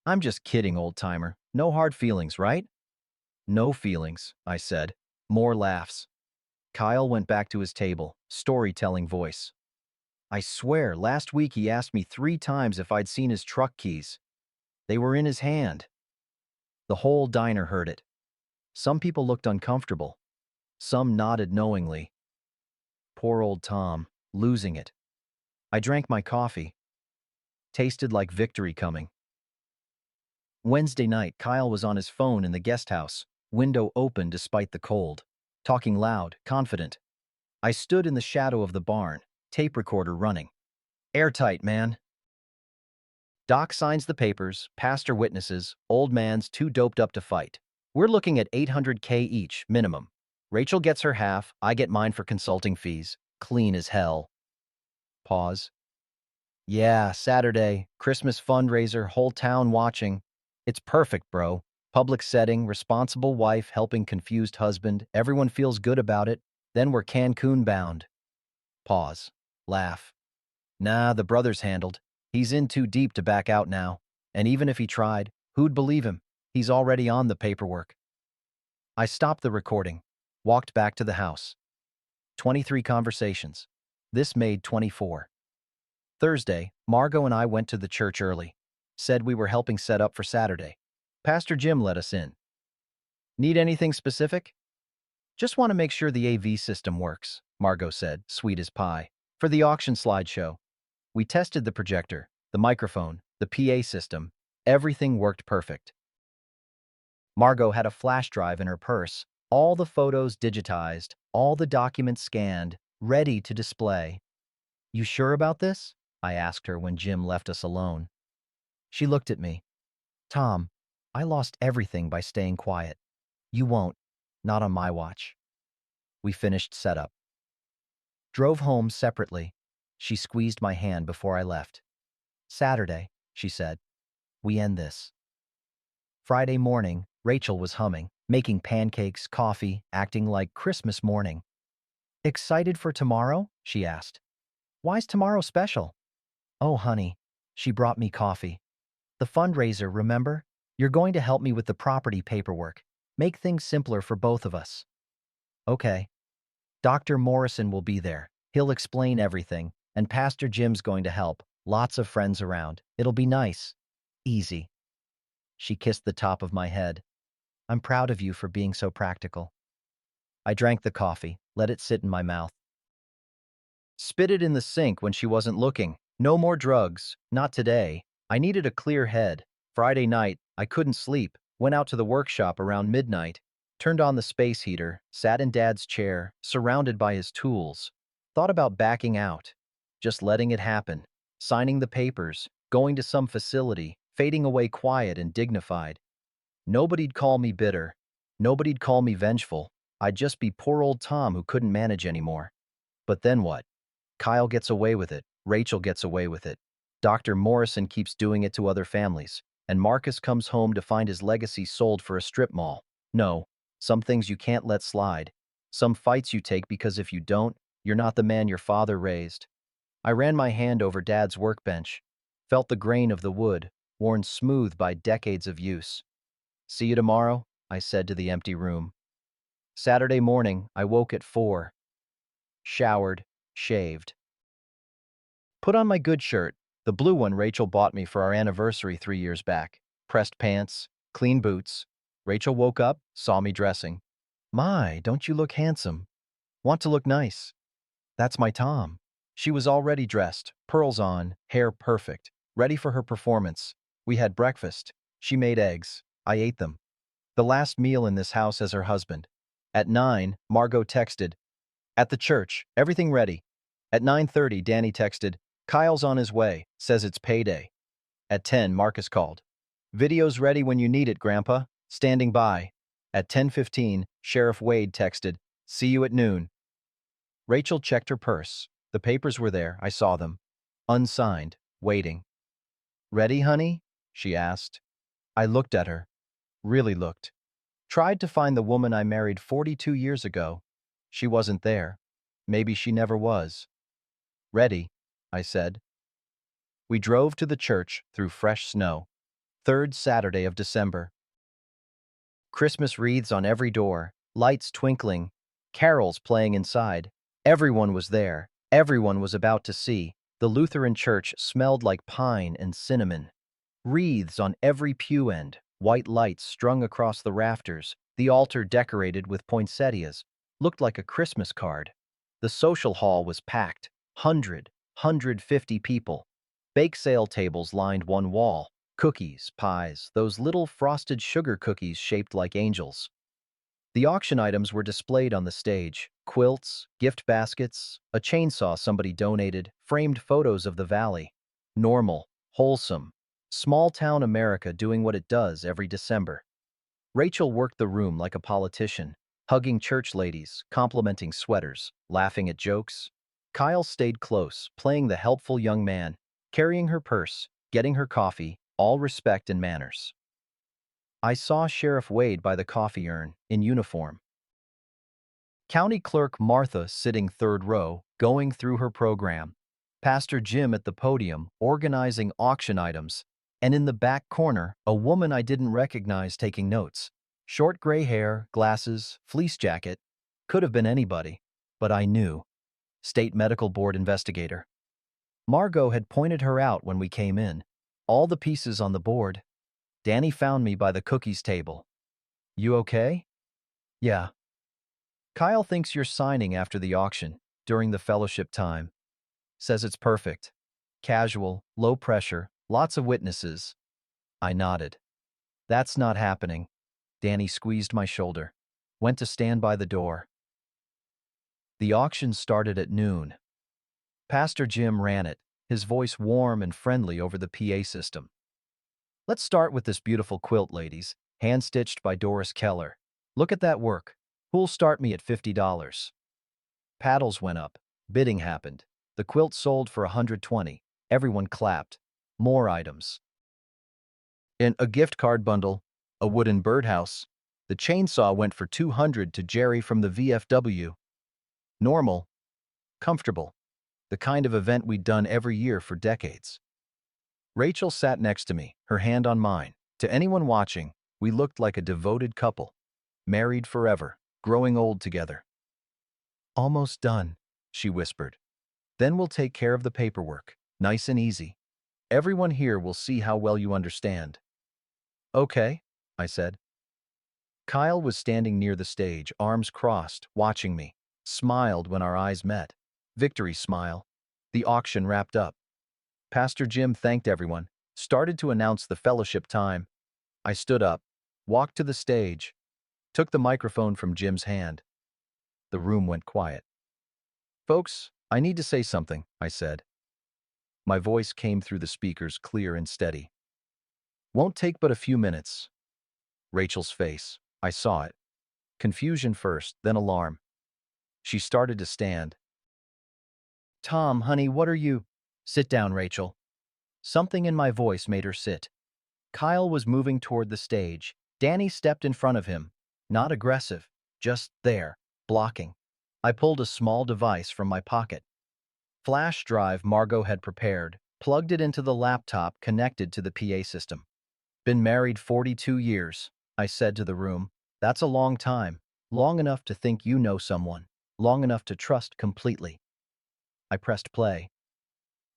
"I'm just kidding, old-timer. No hard feelings, right?" "No feelings," I said. More laughs. Kyle went back to his table, storytelling voice. "I swear, last week he asked me 3 times if I'd seen his truck keys. They were in his hand." The whole diner heard it. Some people looked uncomfortable. Some nodded knowingly. Poor old Tom, losing it. I drank my coffee. Tasted like victory coming. Wednesday night, Kyle was on his phone in the guest house, window open despite the cold, talking loud, confident. I stood in the shadow of the barn, tape recorder running. Airtight, man. Doc signs the papers, pastor witnesses, old man's too doped up to fight. We're looking at $800K each, minimum. Rachel gets her half, I get mine for consulting fees. Clean as hell. Pause. Yeah, Saturday, Christmas fundraiser, whole town watching. It's perfect, bro. Public setting, responsible wife helping confused husband. Everyone feels good about it. Then we're Cancun bound. Pause. Laugh. Nah, the brother's handled. He's in too deep to back out now. And even if he tried, who'd believe him? He's already on the paperwork. I stopped the recording, walked back to the house. 23 conversations. This made 24. Thursday, Margot and I went to the church early. Said we were helping set up for Saturday. Pastor Jim let us in. Need anything specific? Just want to make sure the AV system works, Margot said, sweet as pie. For the auction slideshow. We tested the projector, the microphone, the PA system. Everything worked perfect. Margot had a flash drive in her purse, all the photos digitized, all the documents scanned, ready to display. You sure about this? I asked her when Jim left us alone. She looked at me. Tom, I lost everything by staying quiet. You won't. Not on my watch. We finished setup. Drove home separately. She squeezed my hand before I left. Saturday, she said. We end this. Friday morning, Rachel was humming, making pancakes, coffee, acting like Christmas morning. Excited for tomorrow? She asked. Why's tomorrow special? Oh, honey, she brought me coffee. The fundraiser, remember? You're going to help me with the property paperwork. Make things simpler for both of us. Okay. Dr. Morrison will be there. He'll explain everything, and Pastor Jim's going to help. Lots of friends around. It'll be nice. Easy. She kissed the top of my head. I'm proud of you for being so practical. I drank the coffee, let it sit in my mouth. Spit it in the sink when she wasn't looking. No more drugs. Not today. I needed a clear head. Friday night, I couldn't sleep. Went out to the workshop around midnight. Turned on the space heater, sat in Dad's chair, surrounded by his tools. Thought about backing out. Just letting it happen. Signing the papers, going to some facility, fading away quiet and dignified. Nobody'd call me bitter. Nobody'd call me vengeful. I'd just be poor old Tom who couldn't manage anymore. But then what? Kyle gets away with it. Rachel gets away with it. Dr. Morrison keeps doing it to other families. And Marcus comes home to find his legacy sold for a strip mall. No, some things you can't let slide. Some fights you take because if you don't, you're not the man your father raised. I ran my hand over Dad's workbench. Felt the grain of the wood, worn smooth by decades of use. See you tomorrow, I said to the empty room. Saturday morning, I woke at 4. Showered, shaved. Put on my good shirt, the blue one Rachel bought me for our anniversary 3 years back. Pressed pants, clean boots. Rachel woke up, saw me dressing. My, don't you look handsome? Want to look nice? That's my Tom. She was already dressed, pearls on, hair perfect, ready for her performance. We had breakfast. She made eggs. I ate them. The last meal in this house as her husband. At 9, Margot texted, "At the church, everything ready." At 9:30, Danny texted, "Kyle's on his way, says it's payday." At 10, Marcus called, "Video's ready when you need it, Grandpa. Standing by." At 10:15, Sheriff Wade texted, "See you at noon." Rachel checked her purse. The papers were there, I saw them. Unsigned, waiting. "Ready, honey?" she asked. I looked at her. Really looked. Tried to find the woman I married 42 years ago. She wasn't there. Maybe she never was. "Ready," I said. We drove to the church through fresh snow. Third Saturday of December. Christmas wreaths on every door, lights twinkling, carols playing inside. Everyone was there. Everyone was about to see. The Lutheran church smelled like pine and cinnamon. Wreaths on every pew end, White lights strung across the rafters, the altar decorated with poinsettias, looked like a Christmas card. The social hall was packed, 150 people. Bake sale tables lined one wall, cookies, pies, those little frosted sugar cookies shaped like angels. The auction items were displayed on the stage: quilts, gift baskets, a chainsaw somebody donated, framed photos of the valley. Normal, wholesome, small-town America doing what it does every December. Rachel worked the room like a politician, hugging church ladies, complimenting sweaters, laughing at jokes. Kyle stayed close, playing the helpful young man, carrying her purse, getting her coffee, all respect and manners. I saw Sheriff Wade by the coffee urn, in uniform. County Clerk Martha sitting third row, going through her program. Pastor Jim at the podium, organizing auction items. And in the back corner, a woman I didn't recognize taking notes. Short gray hair, glasses, fleece jacket. Could have been anybody, but I knew. State Medical Board investigator. Margot had pointed her out when we came in. All the pieces on the board. Danny found me by the cookies table. You okay? Yeah. Kyle thinks you're signing after the auction, during the fellowship time. Says it's perfect. Casual, low pressure, lots of witnesses. I nodded. That's not happening. Danny squeezed my shoulder. Went to stand by the door. The auction started at noon. Pastor Jim ran it, his voice warm and friendly over the PA system. Let's start with this beautiful quilt, ladies, hand-stitched by Doris Keller. Look at that work. Who'll start me at $50? Paddles went up. Bidding happened. The quilt sold for $120. Everyone clapped. More items. In a gift card bundle, a wooden birdhouse. The chainsaw went for $200 to Jerry from the VFW. Normal. Comfortable. The kind of event we'd done every year for decades. Rachel sat next to me, her hand on mine. To anyone watching, we looked like a devoted couple. Married forever, growing old together. Almost done, she whispered. Then we'll take care of the paperwork, nice and easy. Everyone here will see how well you understand. Okay, I said. Kyle was standing near the stage, arms crossed, watching me. Smiled when our eyes met. Victory smile. The auction wrapped up. Pastor Jim thanked everyone, started to announce the fellowship time. I stood up, walked to the stage, took the microphone from Jim's hand. The room went quiet. Folks, I need to say something, I said. My voice came through the speakers clear and steady. Won't take but a few minutes. Rachel's face. I saw it. Confusion first, then alarm. She started to stand. Tom, honey, what are you? Sit down, Rachel. Something in my voice made her sit. Kyle was moving toward the stage. Danny stepped in front of him. Not aggressive, just there, blocking. I pulled a small device from my pocket. Flash drive Margot had prepared, plugged it into the laptop connected to the PA system. Been married 42 years, I said to the room. That's a long time. Long enough to think you know someone. Long enough to trust completely. I pressed play.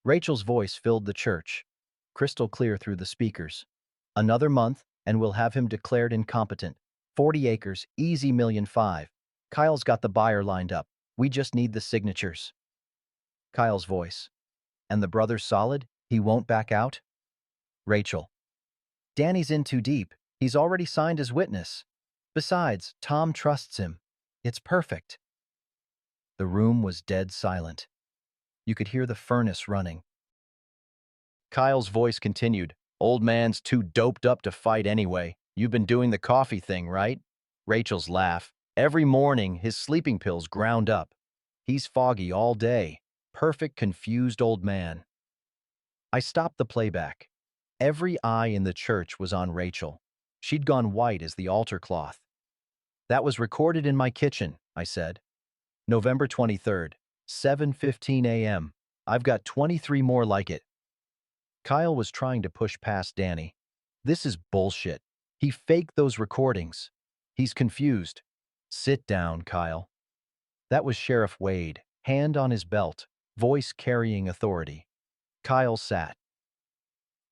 Rachel's voice filled the church, crystal clear through the speakers. Another month, and we'll have him declared incompetent. 40 acres, easy $1,500,000. Kyle's got the buyer lined up. We just need the signatures. Kyle's voice. And the brother's solid? He won't back out? Rachel. Danny's in too deep. He's already signed as witness. Besides, Tom trusts him. It's perfect. The room was dead silent. You could hear the furnace running. Kyle's voice continued. Old man's too doped up to fight anyway. You've been doing the coffee thing, right? Rachel's laugh. Every morning, his sleeping pills ground up. He's foggy all day. Perfect confused old man. I stopped the playback. Every eye in the church was on Rachel. She'd gone white as the altar cloth. That was recorded in my kitchen, I said. November 23rd, 7:15 a.m. I've got 23 more like it. Kyle was trying to push past Danny. This is bullshit. He faked those recordings. He's confused. Sit down, Kyle. That was Sheriff Wade, hand on his belt, voice carrying authority. Kyle sat.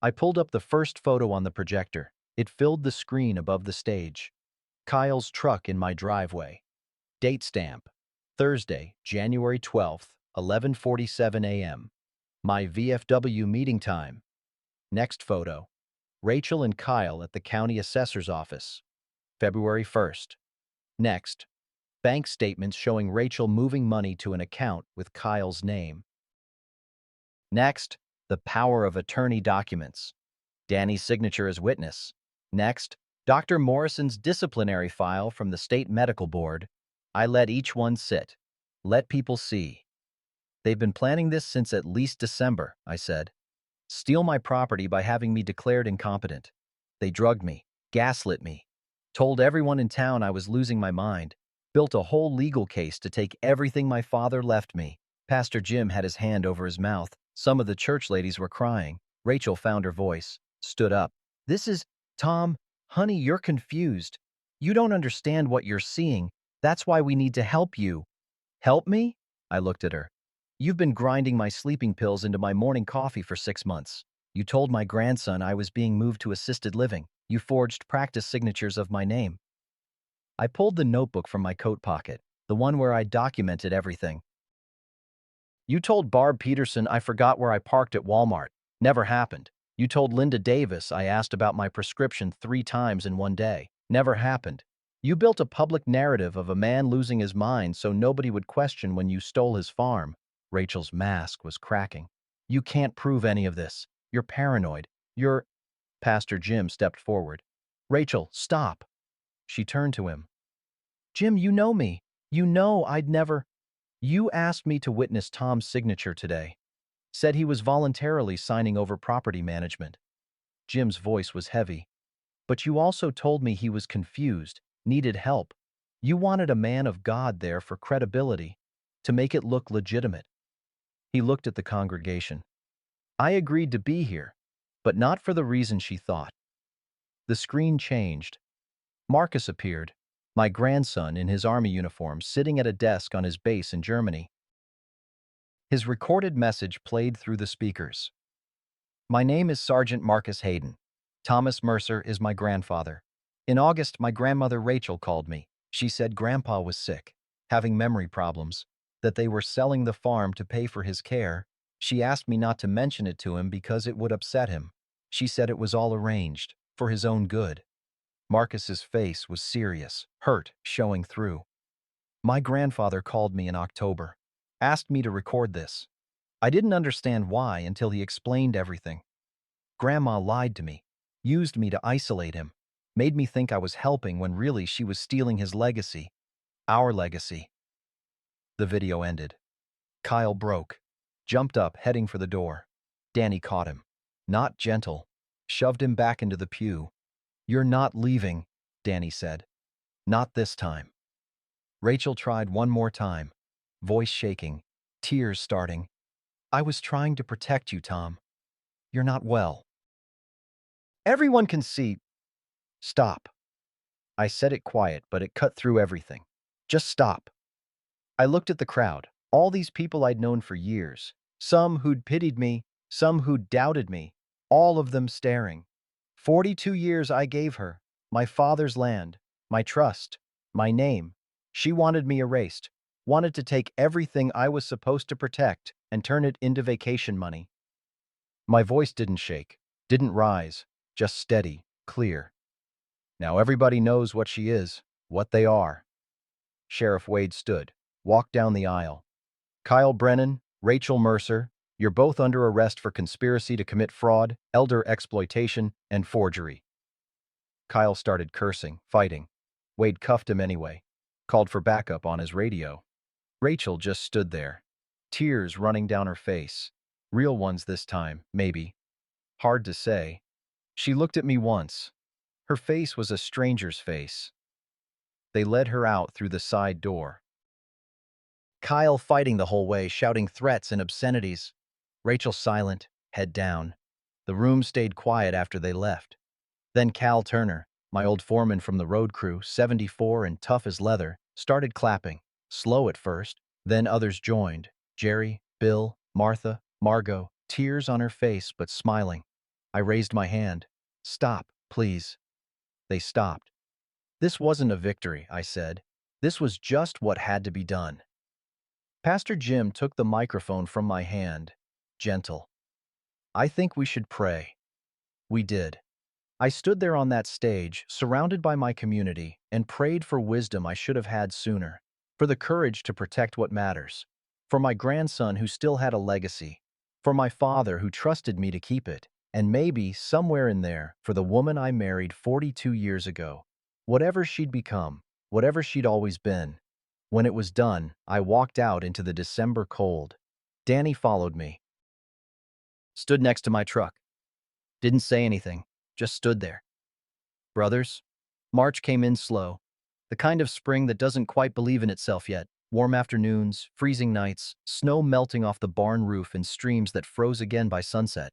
I pulled up the first photo on the projector. It filled the screen above the stage. Kyle's truck in my driveway. Date stamp. Thursday, January 12th, 11:47 a.m. My VFW meeting time. Next photo. Rachel and Kyle at the county assessor's office. February 1st. Next. Bank statements showing Rachel moving money to an account with Kyle's name. Next. The power of attorney documents. Danny's signature as witness. Next. Dr. Morrison's disciplinary file from the state medical board. I let each one sit. Let people see. They've been planning this since at least December, I said. Steal my property by having me declared incompetent. They drugged me, gaslit me, told everyone in town I was losing my mind, built a whole legal case to take everything my father left me. Pastor Jim had his hand over his mouth. Some of the church ladies were crying. Rachel found her voice, stood up. This is, Tom, honey, you're confused. You don't understand what you're seeing. That's why we need to help you. Help me? I looked at her. You've been grinding my sleeping pills into my morning coffee for 6 months. You told my grandson I was being moved to assisted living. You forged practice signatures of my name. I pulled the notebook from my coat pocket, the one where I documented everything. You told Barb Peterson I forgot where I parked at Walmart. Never happened. You told Linda Davis I asked about my prescription 3 times in one day. Never happened. You built a public narrative of a man losing his mind so nobody would question when you stole his farm. Rachel's mask was cracking. You can't prove any of this. You're paranoid. You're... Pastor Jim stepped forward. Rachel, stop. She turned to him. Jim, you know me. You know I'd never... You asked me to witness Tom's signature today. Said he was voluntarily signing over property management. Jim's voice was heavy. But you also told me he was confused, needed help. You wanted a man of God there for credibility, to make it look legitimate. He looked at the congregation. I agreed to be here, but not for the reason she thought. The screen changed. Marcus appeared, my grandson in his army uniform, sitting at a desk on his base in Germany. His recorded message played through the speakers. My name is Sergeant Marcus Hayden. Thomas Mercer is my grandfather. In August, my grandmother Rachel called me. She said Grandpa was sick, having memory problems, that they were selling the farm to pay for his care. She asked me not to mention it to him because it would upset him. She said it was all arranged, for his own good. Marcus's face was serious, hurt showing through. My grandfather called me in October, asked me to record this. I didn't understand why until he explained everything. Grandma lied to me, used me to isolate him, made me think I was helping when really she was stealing his legacy, our legacy. The video ended. Kyle broke, jumped up, heading for the door. Danny caught him. Not gentle, shoved him back into the pew. You're not leaving, Danny said. Not this time. Rachel tried one more time, voice shaking, tears starting. I was trying to protect you, Tom. You're not well. Everyone can see. Stop. I said it quiet, but it cut through everything. Just stop. I looked at the crowd, all these people I'd known for years, some who'd pitied me, some who'd doubted me, all of them staring. 42 years I gave her, my father's land, my trust, my name. She wanted me erased, wanted to take everything I was supposed to protect and turn it into vacation money. My voice didn't shake, didn't rise, just steady, clear. Now everybody knows what she is, what they are. Sheriff Wade stood, walked down the aisle. Kyle Brennan, Rachel Mercer, you're both under arrest for conspiracy to commit fraud, elder exploitation, and forgery. Kyle started cursing, fighting. Wade cuffed him anyway, called for backup on his radio. Rachel just stood there, tears running down her face. Real ones this time, maybe. Hard to say. She looked at me once. Her face was a stranger's face. They led her out through the side door. Kyle fighting the whole way, shouting threats and obscenities. Rachel silent, head down. The room stayed quiet after they left. Then Cal Turner, my old foreman from the road crew, 74 and tough as leather, started clapping. Slow at first, then others joined. Jerry, Bill, Martha, Margot, tears on her face but smiling. I raised my hand. Stop, please. They stopped. This wasn't a victory, I said. This was just what had to be done. Pastor Jim took the microphone from my hand. Gentle. I think we should pray. We did. I stood there on that stage, surrounded by my community, and prayed for wisdom I should have had sooner, for the courage to protect what matters, for my grandson who still had a legacy, for my father who trusted me to keep it, and maybe, somewhere in there, for the woman I married 42 years ago. Whatever she'd become, whatever she'd always been. When it was done, I walked out into the December cold. Danny followed me, stood next to my truck, didn't say anything, just stood there. Brothers, March came in slow, the kind of spring that doesn't quite believe in itself yet. Warm afternoons, freezing nights, snow melting off the barn roof and streams that froze again by sunset.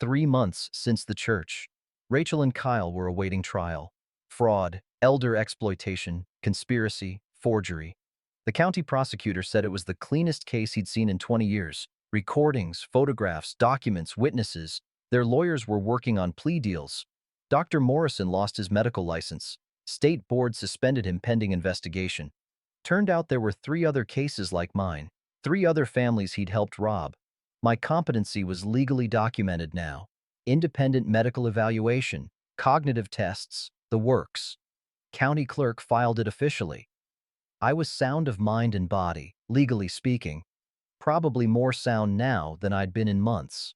3 months since the church. Rachel and Kyle were awaiting trial. Fraud, elder exploitation, conspiracy, forgery. The county prosecutor said it was the cleanest case he'd seen in 20 years. Recordings, photographs, documents, witnesses. Their lawyers were working on plea deals. Dr. Morrison lost his medical license. State board suspended him pending investigation. Turned out there were 3 other cases like mine. 3 other families he'd helped rob. My competency was legally documented now. Independent medical evaluation, cognitive tests, the works. County clerk filed it officially. I was sound of mind and body, legally speaking. Probably more sound now than I'd been in months.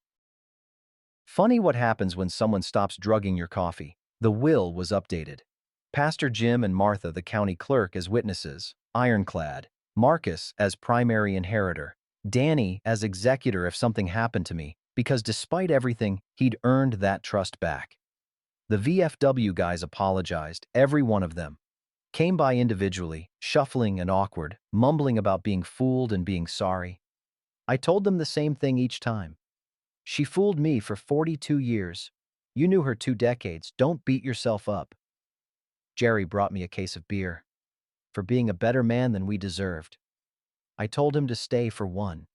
Funny what happens when someone stops drugging your coffee. The will was updated. Pastor Jim and Martha, the county clerk, as witnesses, ironclad. Marcus as primary inheritor. Danny as executor if something happened to me, because despite everything, he'd earned that trust back. The VFW guys apologized, every one of them. Came by individually, shuffling and awkward, mumbling about being fooled and being sorry. I told them the same thing each time. She fooled me for 42 years. You knew her 2 decades. Don't beat yourself up. Jerry brought me a case of beer. For being a better man than we deserved. I told him to stay for one.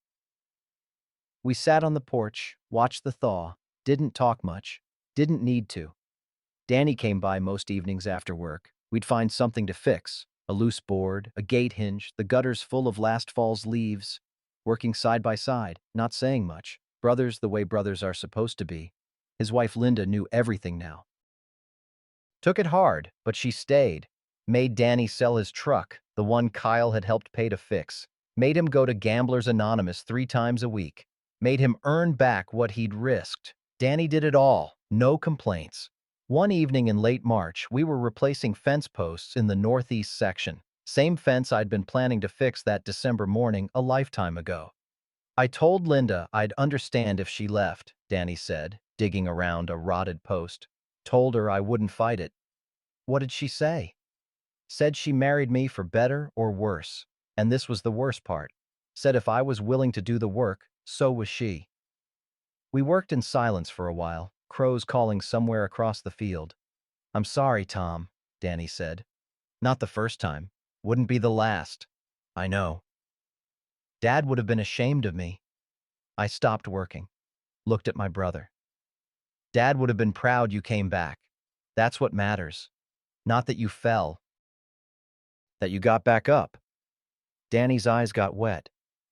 We sat on the porch, watched the thaw, didn't talk much, didn't need to. Danny came by most evenings after work. We'd find something to fix, a loose board, a gate hinge, the gutters full of last fall's leaves, working side by side, not saying much. Brothers the way brothers are supposed to be. His wife Linda knew everything now. Took it hard, but she stayed. Made Danny sell his truck, the one Kyle had helped pay to fix. Made him go to Gamblers Anonymous 3 times a week. Made him earn back what he'd risked. Danny did it all, no complaints. One evening in late March, we were replacing fence posts in the northeast section. Same fence I'd been planning to fix that December morning a lifetime ago. I told Linda I'd understand if she left, Danny said, digging around a rotted post. Told her I wouldn't fight it. What did she say? Said she married me for better or worse. And this was the worst part. Said if I was willing to do the work, so was she. We worked in silence for a while, crows calling somewhere across the field. I'm sorry, Tom, Danny said. Not the first time. Wouldn't be the last. I know. Dad would have been ashamed of me. I stopped working. Looked at my brother. Dad would have been proud you came back. That's what matters. Not that you fell. That you got back up. Danny's eyes got wet.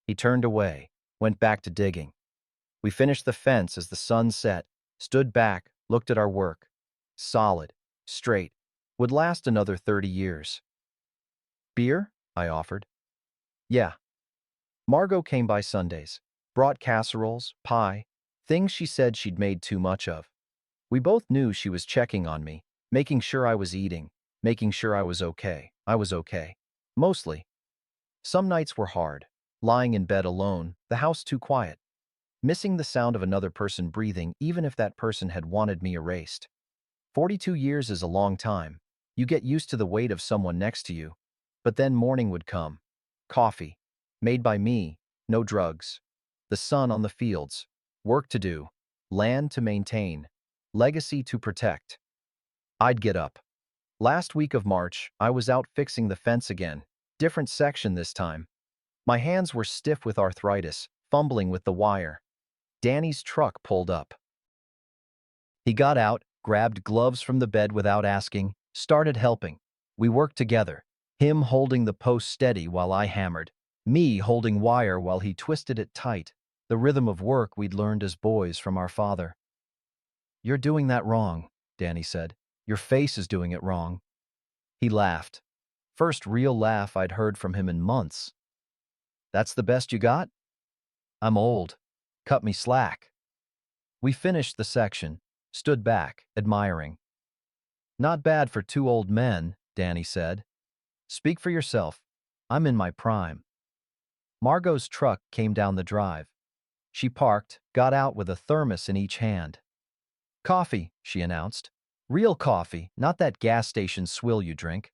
He turned away, went back to digging. We finished the fence as the sun set, stood back, looked at our work. Solid, straight, would last another 30 years. Beer? I offered. Yeah. Margot came by Sundays, brought casseroles, pie, things she said she'd made too much of. We both knew she was checking on me, making sure I was eating, making sure I was okay. I was okay. Mostly. Some nights were hard, lying in bed alone, the house too quiet. Missing the sound of another person breathing even if that person had wanted me erased. 42 years is a long time. You get used to the weight of someone next to you. But then morning would come. Coffee. Made by me. No drugs. The sun on the fields. Work to do. Land to maintain. Legacy to protect. I'd get up. Last week of March, I was out fixing the fence again. Different section this time. My hands were stiff with arthritis, fumbling with the wire. Danny's truck pulled up. He got out, grabbed gloves from the bed without asking, Started helping. We worked together, him holding the post steady while I hammered, me holding wire while he twisted it tight, the rhythm of work we'd learned as boys from our father. "You're doing that wrong," Danny said. "Your face is doing it wrong." He laughed. First real laugh I'd heard from him in months. "That's the best you got? I'm old. Cut me slack." We finished the section, stood back, admiring. "Not bad for two old men," Danny said. "Speak for yourself. I'm in my prime." Margot's truck came down the drive. She parked, got out with a thermos in each hand. "Coffee," she announced. "Real coffee, not that gas station swill you drink."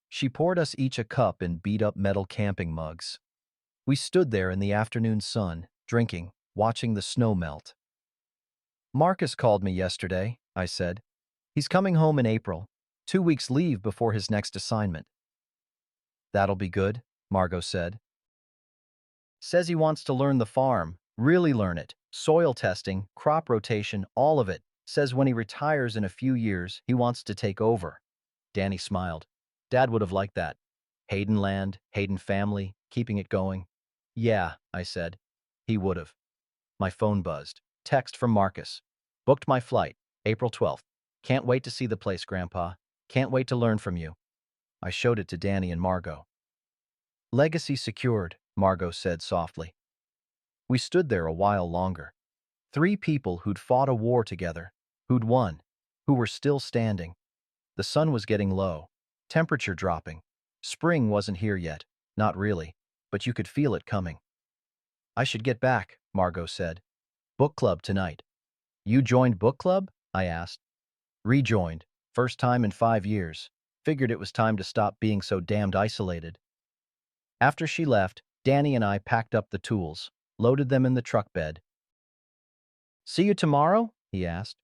She poured us each a cup in beat-up metal camping mugs. We stood there in the afternoon sun, drinking, watching the snow melt. "Marcus called me yesterday," I said. "He's coming home in April, 2 weeks leave before his next assignment." "That'll be good," Margot said. "Says he wants to learn the farm, really learn it, soil testing, crop rotation, all of it. Says when he retires in a few years, he wants to take over." Danny smiled. "Dad would have liked that. Hayden land, Hayden family, keeping it going." "Yeah," I said. "He would have." My phone buzzed. Text from Marcus. "Booked my flight, April 12th. Can't wait to see the place, Grandpa. Can't wait to learn from you." I showed it to Danny and Margot. "Legacy secured," Margot said softly. We stood there a while longer. Three people who'd fought a war together, who'd won, who were still standing. The sun was getting low, temperature dropping. Spring wasn't here yet, not really, but you could feel it coming. "I should get back," Margot said. "Book club tonight." "You joined book club?" I asked. "Rejoined. First time in 5 years. Figured it was time to stop being so damned isolated." After she left, Danny and I packed up the tools, loaded them in the truck bed. "See you tomorrow?" he asked.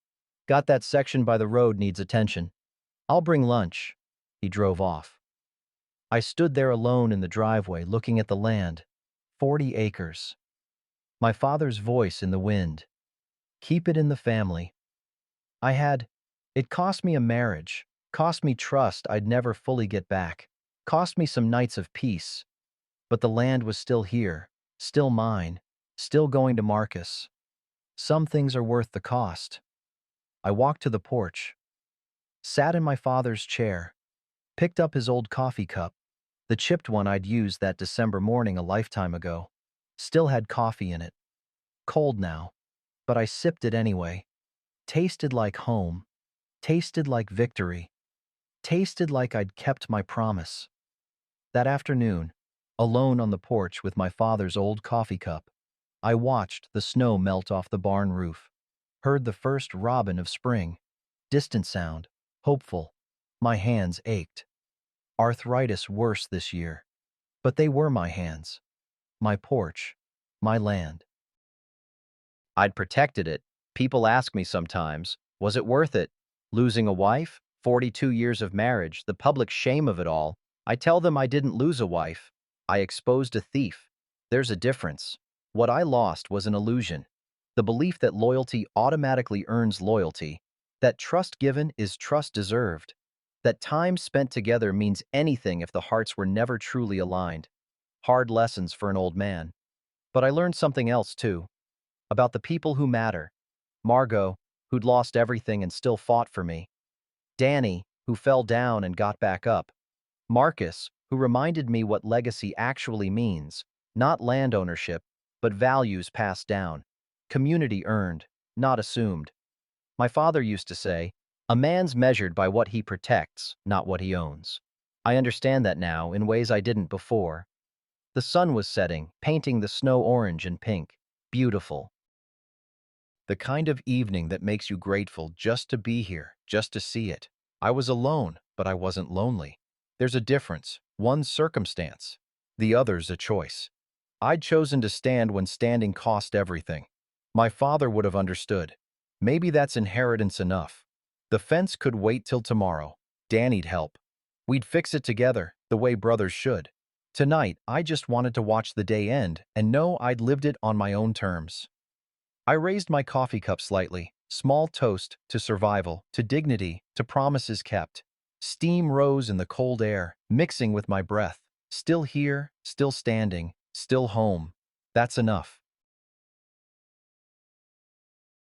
"Got that section by the road needs attention. I'll bring lunch." He drove off. I stood there alone in the driveway looking at the land. 40 acres. My father's voice in the wind. "Keep it in the family." It cost me a marriage, cost me trust I'd never fully get back, cost me some nights of peace. But the land was still here, still mine, still going to Marcus. Some things are worth the cost. I walked to the porch, sat in my father's chair, picked up his old coffee cup, the chipped one I'd used that December morning a lifetime ago. Still had coffee in it. Cold now, but I sipped it anyway. Tasted like home, tasted like victory, tasted like I'd kept my promise. That afternoon, alone on the porch with my father's old coffee cup, I watched the snow melt off the barn roof, heard the first robin of spring, distant sound, hopeful. My hands ached. Arthritis worse this year. But they were my hands, my porch, my land. I'd protected it. People ask me sometimes, was it worth it? Losing a wife, 42 years of marriage, the public shame of it all. I tell them I didn't lose a wife. I exposed a thief. There's a difference. What I lost was an illusion. The belief that loyalty automatically earns loyalty, that trust given is trust deserved, that time spent together means anything if the hearts were never truly aligned. Hard lessons for an old man. But I learned something else too, about the people who matter. Margot, who'd lost everything and still fought for me. Danny, who fell down and got back up. Marcus, who reminded me what legacy actually means, not land ownership, but values passed down, community earned, not assumed. My father used to say, "A man's measured by what he protects, not what he owns." I understand that now in ways I didn't before. The sun was setting, painting the snow orange and pink. Beautiful. The kind of evening that makes you grateful just to be here, just to see it. I was alone, but I wasn't lonely. There's a difference. One's circumstance, the other's a choice. I'd chosen to stand when standing cost everything. My father would have understood. Maybe that's inheritance enough. The fence could wait till tomorrow. Danny'd help. We'd fix it together, the way brothers should. Tonight, I just wanted to watch the day end and know I'd lived it on my own terms. I raised my coffee cup slightly, small toast to survival, to dignity, to promises kept. Steam rose in the cold air, mixing with my breath. Still here, still standing, still home. That's enough.